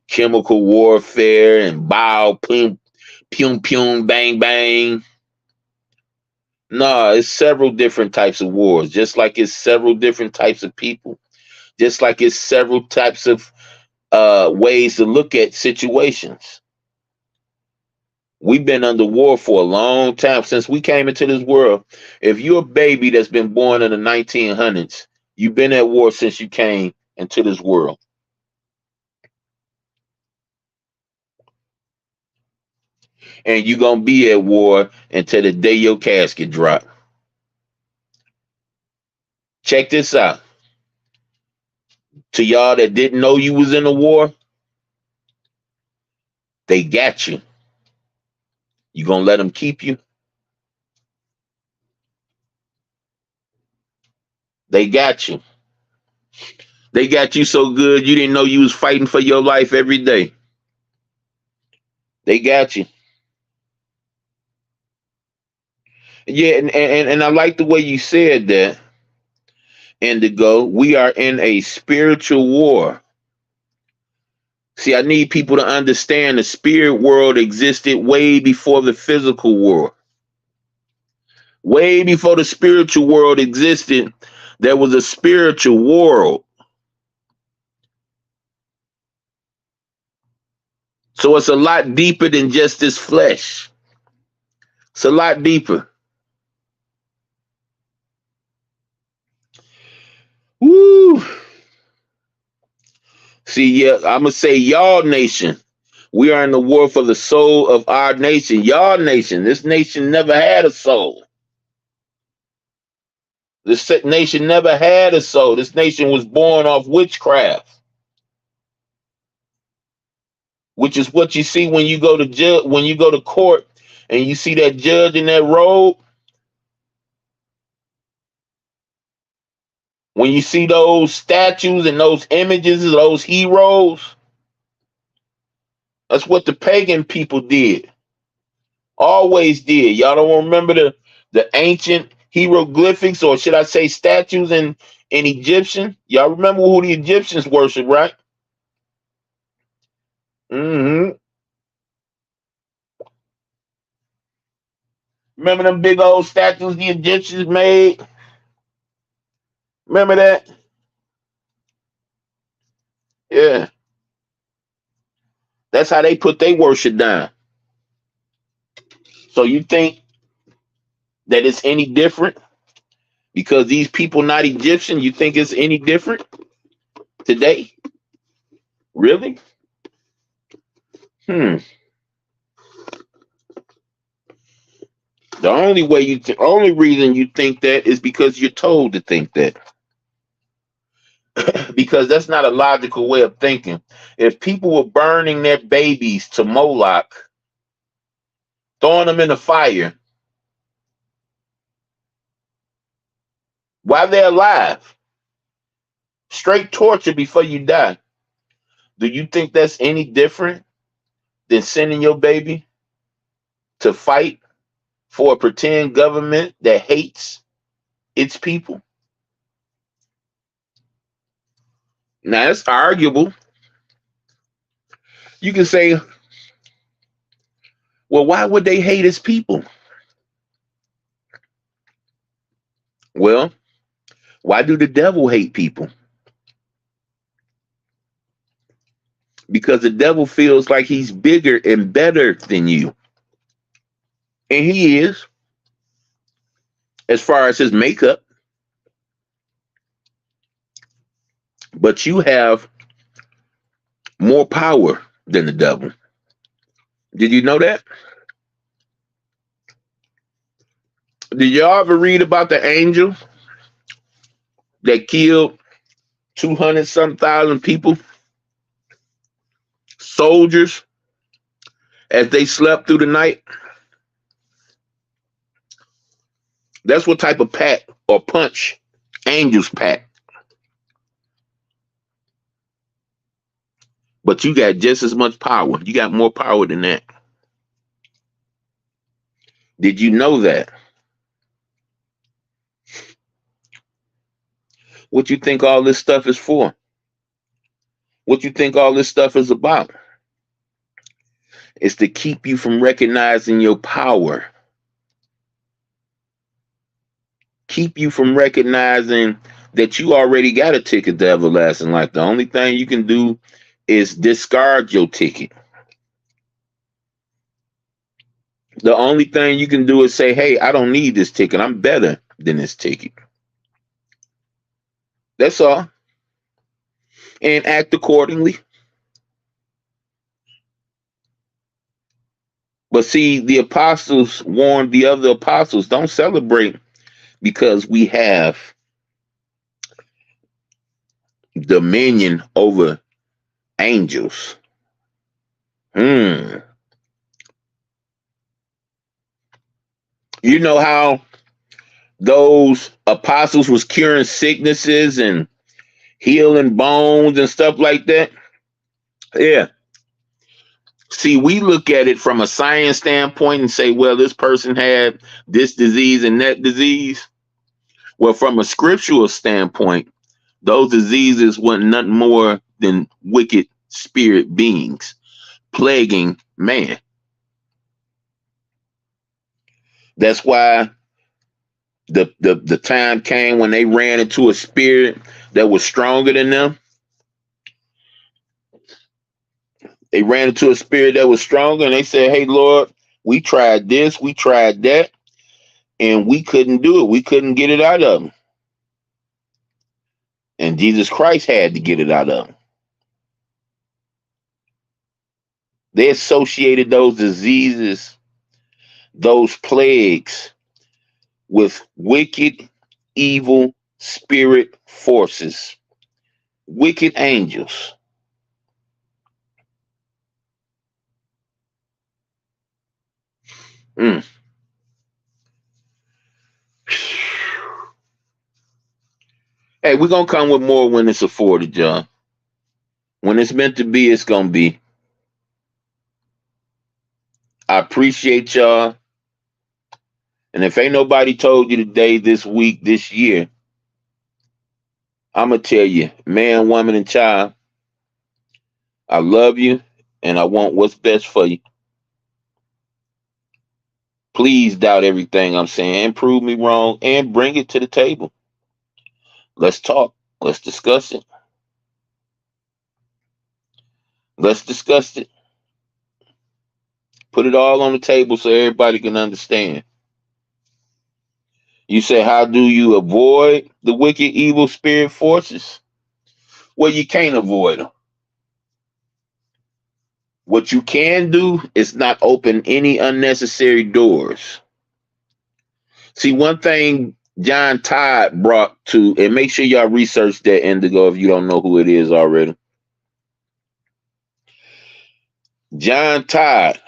chemical warfare and bow pum pum pum bang bang. No, it's several different types of wars, just like it's several different types of people, just like it's several types of ways to look at situations. We've been under war for a long time since we came into this world. If you're a baby that's been born in the 1900s, you've been at war since you came into this world. And you're going to be at war until the day your casket drop. Check this out. To y'all that didn't know you was in a war, they got you. You going to let them keep you? They got you. They got you so good you didn't know you was fighting for your life every day. They got you. Yeah, and I like the way you said that, Indigo. We are in a spiritual war. See, I need people to understand the spirit world existed way before the physical world. Way before the spiritual world existed, there was a spiritual world. So it's a lot deeper than just this flesh. It's a lot deeper. Woo! See, yeah, I'm gonna say y'all nation. We are in the war for the soul of our nation. Y'all nation. This nation never had a soul. This nation never had a soul. This nation was born off witchcraft, which is what you see when you go to when you go to court and you see that judge in that robe. When you see those statues and those images of those heroes, that's what the pagan people did. Always did. Y'all don't remember the ancient hieroglyphics, or should I say statues in Egyptian? Y'all remember who the Egyptians worship, right? Mm-hmm. Remember them big old statues the Egyptians made? Remember that? Yeah. That's how they put their worship down. So you think that it's any different because these people not Egyptian? You think it's any different today? Really? Hmm. The only reason you think that is because you're told to think that. Because that's not a logical way of thinking. If people were burning their babies to Moloch, throwing them in the fire while they're alive, straight torture before you die, do you think that's any different than sending your baby to fight for a pretend government that hates its people? Now, it's arguable. You can say, well, why would they hate its people? Well, why do the devil hate people? Because the devil feels like he's bigger and better than you. And he is, as far as his makeup. But you have more power than the devil. Did you know that? Did y'all ever read about the angel that killed 200 some thousand people, soldiers, as they slept through the night? That's what type of pack or punch angels pack. But you got just as much power. You got more power than that. Did you know that? What you think all this stuff is for? What you think all this stuff is about? It's to keep you from recognizing your power. Keep you from recognizing that you already got a ticket to everlasting life. The only thing you can do is discard your ticket. The only thing you can do is say, hey, I don't need this ticket. I'm better than this ticket. That's all. And act accordingly. But see, the apostles warned the other apostles, don't celebrate because we have dominion over angels. You know how those apostles was curing sicknesses and healing bones and stuff like that? Yeah. See, we look at it from a science standpoint and say, well, this person had this disease and that disease. Well, from a scriptural standpoint, those diseases weren't nothing more than wicked spirit beings plaguing man. That's why the time came when they ran into a spirit that was stronger than them. They ran into a spirit that was stronger and they said, hey, Lord, we tried this, we tried that, and we couldn't do it. We couldn't get it out of them. And Jesus Christ had to get it out of them. They associated those diseases, those plagues, with wicked, evil spirit forces, wicked angels. Hey, we're going to come with more when it's afforded, John. When it's meant to be, it's going to be. I appreciate y'all. And if ain't nobody told you today, this week, this year, I'm going to tell you, man, woman, and child, I love you and I want what's best for you. Please doubt everything I'm saying, prove me wrong, and bring it to the table. Let's talk. Let's discuss it. Let's discuss it. Put it all on the table so everybody can understand. You say, how do you avoid the wicked, evil spirit forces? Well, you can't avoid them. What you can do is not open any unnecessary doors. See, one thing John Todd brought to, and make sure y'all research that Indigo if you don't know who it is already. John Todd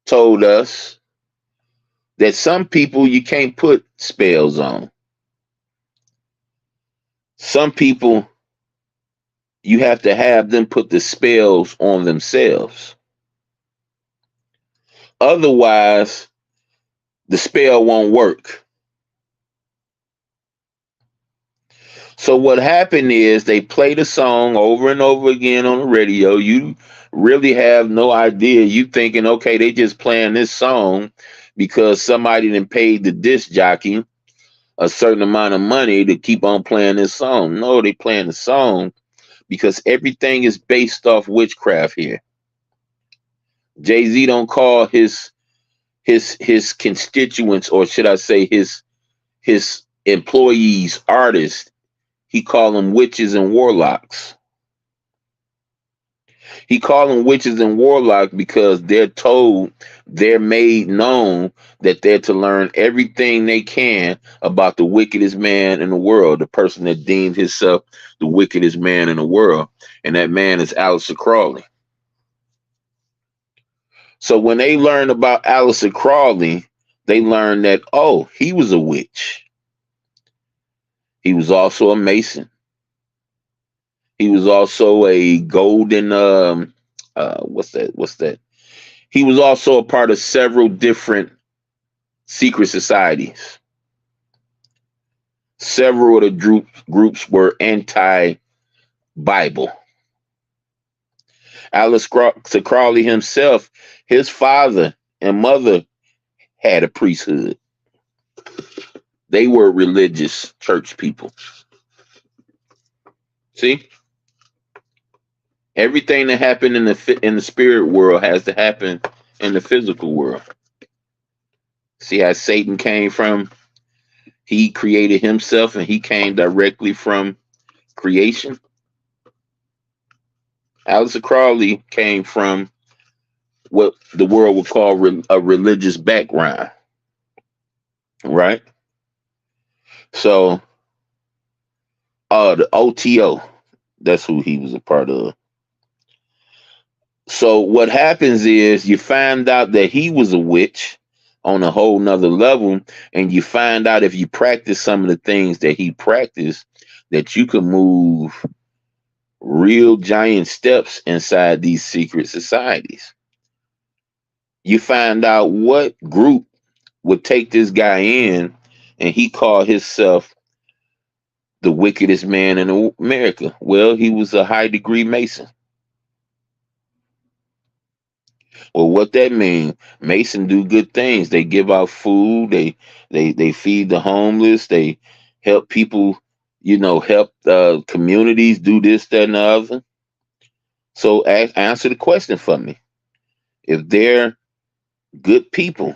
told us that some people you can't put spells on. Some people you have to have them put the spells on themselves. Otherwise, the spell won't work. So what happened is they play the song over and over again on the radio. You really have no idea. You thinking, okay, they just playing this song because somebody done paid the disc jockey a certain amount of money to keep on playing this song. No, they playing the song because everything is based off witchcraft here. Jay-Z don't call his constituents, or should I say his employees, artists. He call them witches and warlocks. He call them witches and warlocks because they're told, they're made known that they're to learn everything they can about the wickedest man in the world, the person that deemed himself the wickedest man in the world. And that man is Aleister Crowley. So when they learn about Aleister Crowley, they learn that, oh, he was a witch. He was also a Mason. He was also a golden, what's that? He was also a part of several different secret societies. Several of the groups were anti-Bible. Aleister Crowley himself, his father and mother had a priesthood. They were religious church people. See, everything that happened in the spirit world has to happen in the physical world. See how Satan came from? He created himself, and he came directly from creation. Aleister Crowley came from what the world would call a religious background, right? So, the OTO, that's who he was a part of. So what happens is you find out that he was a witch on a whole nother level, and you find out if you practice some of the things that he practiced, that you can move real giant steps inside these secret societies. You find out what group would take this guy in, and he called himself the wickedest man in America. Well, he was a high degree Mason. Well, what that mean? Mason do good things. They give out food. They feed the homeless. They help people. Help communities do this, that, and the other. So answer the question for me. If they're good people,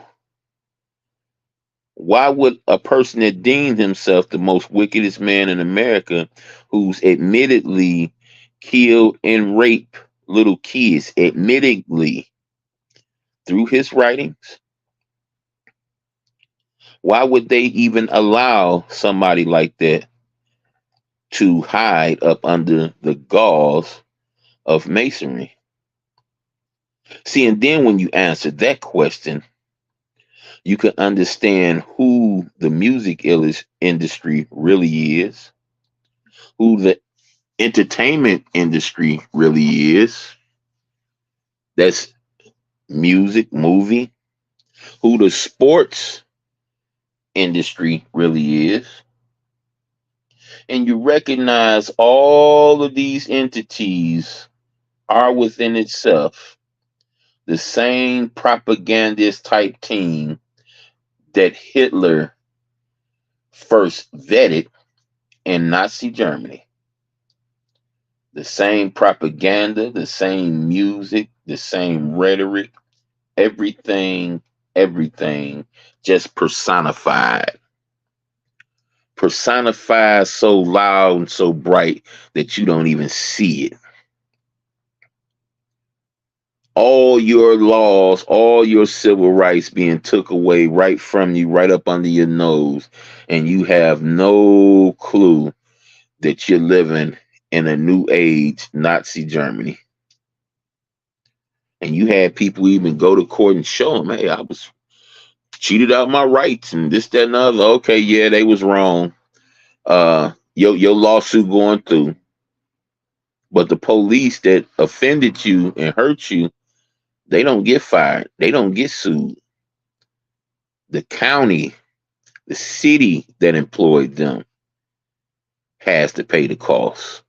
why would a person that deemed himself the most wickedest man in America, who's admittedly killed and raped little kids, admittedly through his writings, why would they even allow somebody like that to hide up under the gauze of masonry? See, and then when you answer that question, you can understand who the music industry really is, who the entertainment industry really is. That's music, movie, who the sports industry really is. And you recognize all of these entities are within itself the same propagandist type team that Hitler first vetted in Nazi Germany. The same propaganda, the same music, the same rhetoric, everything, just personified. Personified so loud and so bright that you don't even see it. All your laws, all your civil rights being took away right from you, right up under your nose, and you have no clue that you're living in a new age Nazi Germany. And you had people even go to court and show them, hey, I was cheated out my rights and this, that, and the other. Okay, yeah, they was wrong. Your lawsuit going through. But the police that offended you and hurt you, they don't get fired. They don't get sued. The county, the city that employed them has to pay the cost.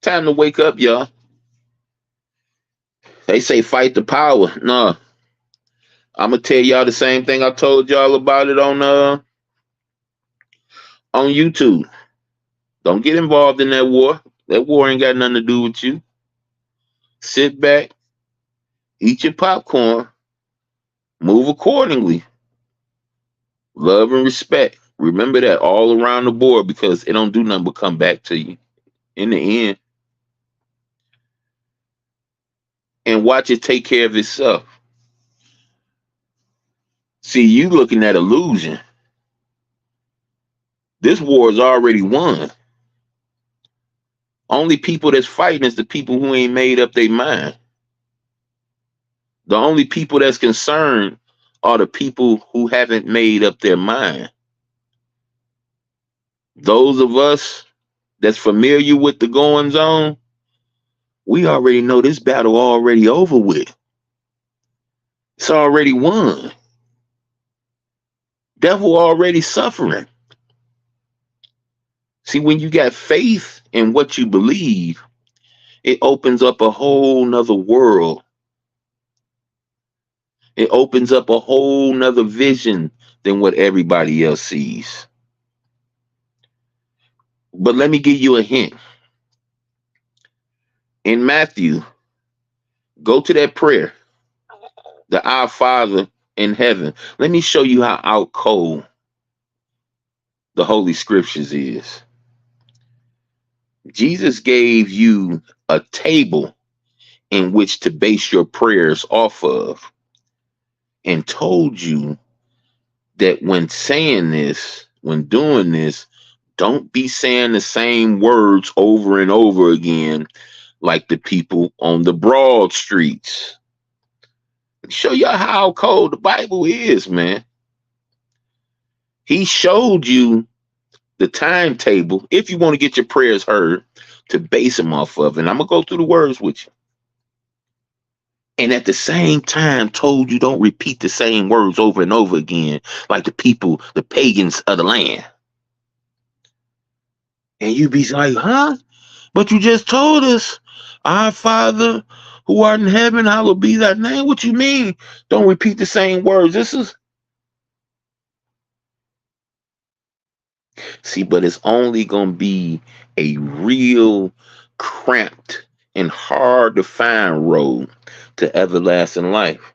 Time to wake up, y'all. They say fight the power. No, I'm gonna tell y'all the same thing I told y'all about it on YouTube. Don't get involved in that war. That war ain't got nothing to do with you. Sit back, eat your popcorn, move accordingly. Love and respect. Remember that all around the board, because it don't do nothing but come back to you in the end. And watch it take care of itself. See, you looking at illusion. This war is already won. Only people that's fighting is the people who ain't made up their mind. The only people that's concerned are the people who haven't made up their mind. Those of us that's familiar with the goings on, we already know this battle already over with. It's already won. Devil already suffering. See, when you got faith in what you believe, it opens up a whole nother world. It opens up a whole nother vision than what everybody else sees. But let me give you a hint. In Matthew, go to that prayer, the Our Father in heaven. Let me show you how out cold the Holy Scriptures is. Jesus gave you a table in which to base your prayers off of and told you that when saying this, when doing this, don't be saying the same words over and over again like the people on the broad streets. Show you how cold the Bible is, man. He showed you the timetable, if you want to get your prayers heard, to base them off of. And I'm going to go through the words with you. And at the same time, told you don't repeat the same words over and over again like the people, the pagans of the land. And you be like, huh? But you just told us, our Father who art in heaven, hallowed be thy name. What you mean? Don't repeat the same words. See, but it's only going to be a real cramped and hard to find road to everlasting life.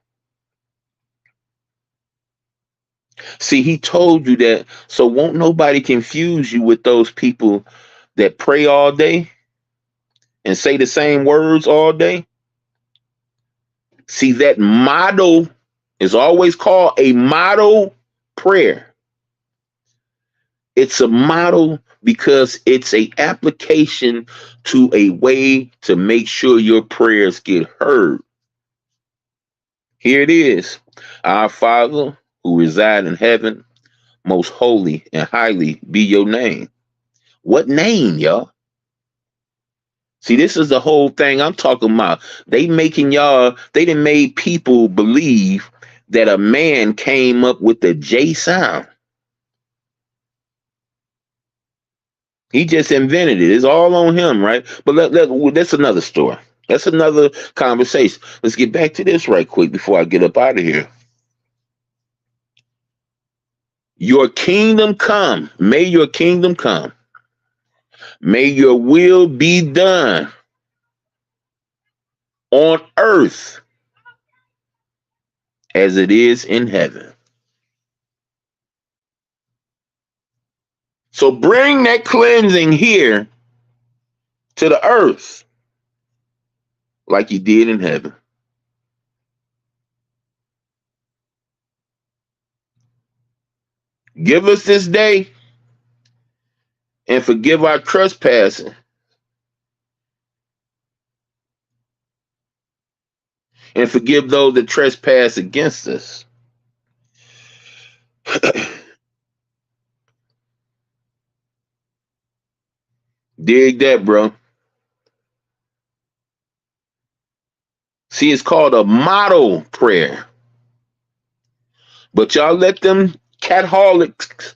See, he told you that, so won't nobody confuse you with those people that pray all day and say the same words all day. See, that model is always called a model prayer. It's a model because it's a application to a way to make sure your prayers get heard. Here it is. Our Father who reside in heaven, most holy and highly be your name. What name, y'all? See, this is the whole thing I'm talking about. They done made people believe that a man came up with the J sound. He just invented it. It's all on him, right? But that's another story. That's another conversation. Let's get back to this right quick before I get up out of here. Your kingdom come. May your kingdom come. May your will be done on earth as it is in heaven. So bring that cleansing here to the earth like you did in heaven. Give us this day and forgive our trespassing and forgive those that trespass against us. Dig that, bro. See, it's called a model prayer. But y'all let them catholics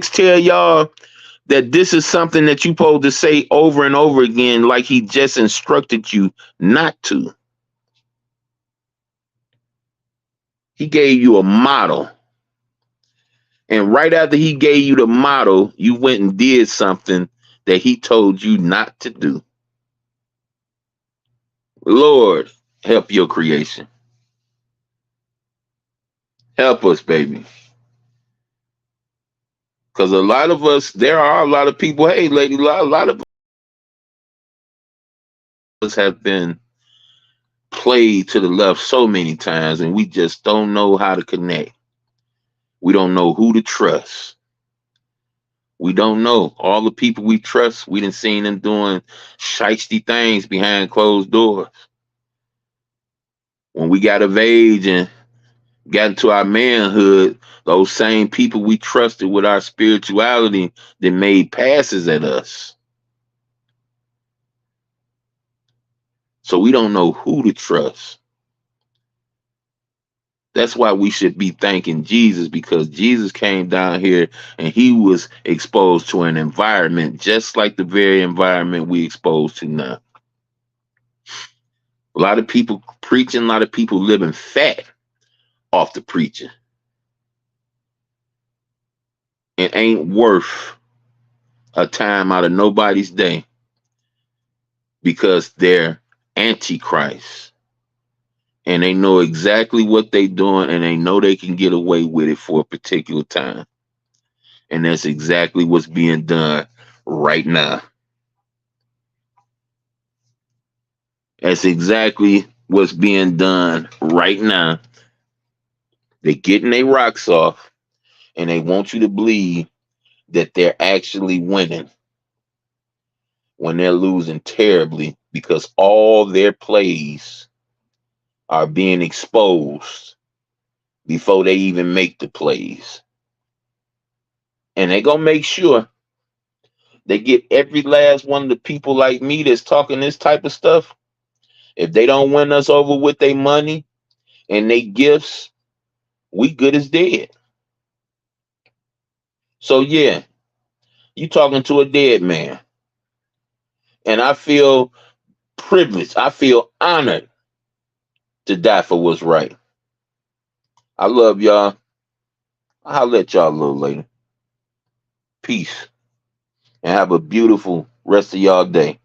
tell y'all that this is something that you supposed to say over and over again like he just instructed you not to. He gave you a model. And right after he gave you the model, you went and did something that he told you not to do. Lord, help your creation. Help us, baby. Because a lot of us, there are a lot of people, hey, lady, a lot of us have been played to the left so many times, and we just don't know how to connect. We don't know who to trust. We don't know. All the people we trust, we done seen them doing shiesty things behind closed doors. When we got of age and got into our manhood, those same people we trusted with our spirituality that made passes at us. So we don't know who to trust. That's why we should be thanking Jesus, because Jesus came down here and he was exposed to an environment just like the very environment we exposed to now. A lot of people preaching, a lot of people living fat off the preaching. It ain't worth a time out of nobody's day because they're antichrist and they know exactly what they doing and they know they can get away with it for a particular time. And that's exactly what's being done right now. That's exactly what's being done right now. They're getting their rocks off and they want you to believe that they're actually winning when they're losing terribly because all their plays are being exposed before they even make the plays. And they're going to make sure they get every last one of the people like me that's talking this type of stuff. If they don't win us over with their money and their gifts, we good as dead. So yeah, you talking to a dead man. And I feel privileged. I feel honored to die for what's right. I love y'all. I'll let y'all a little later. Peace. And have a beautiful rest of y'all day.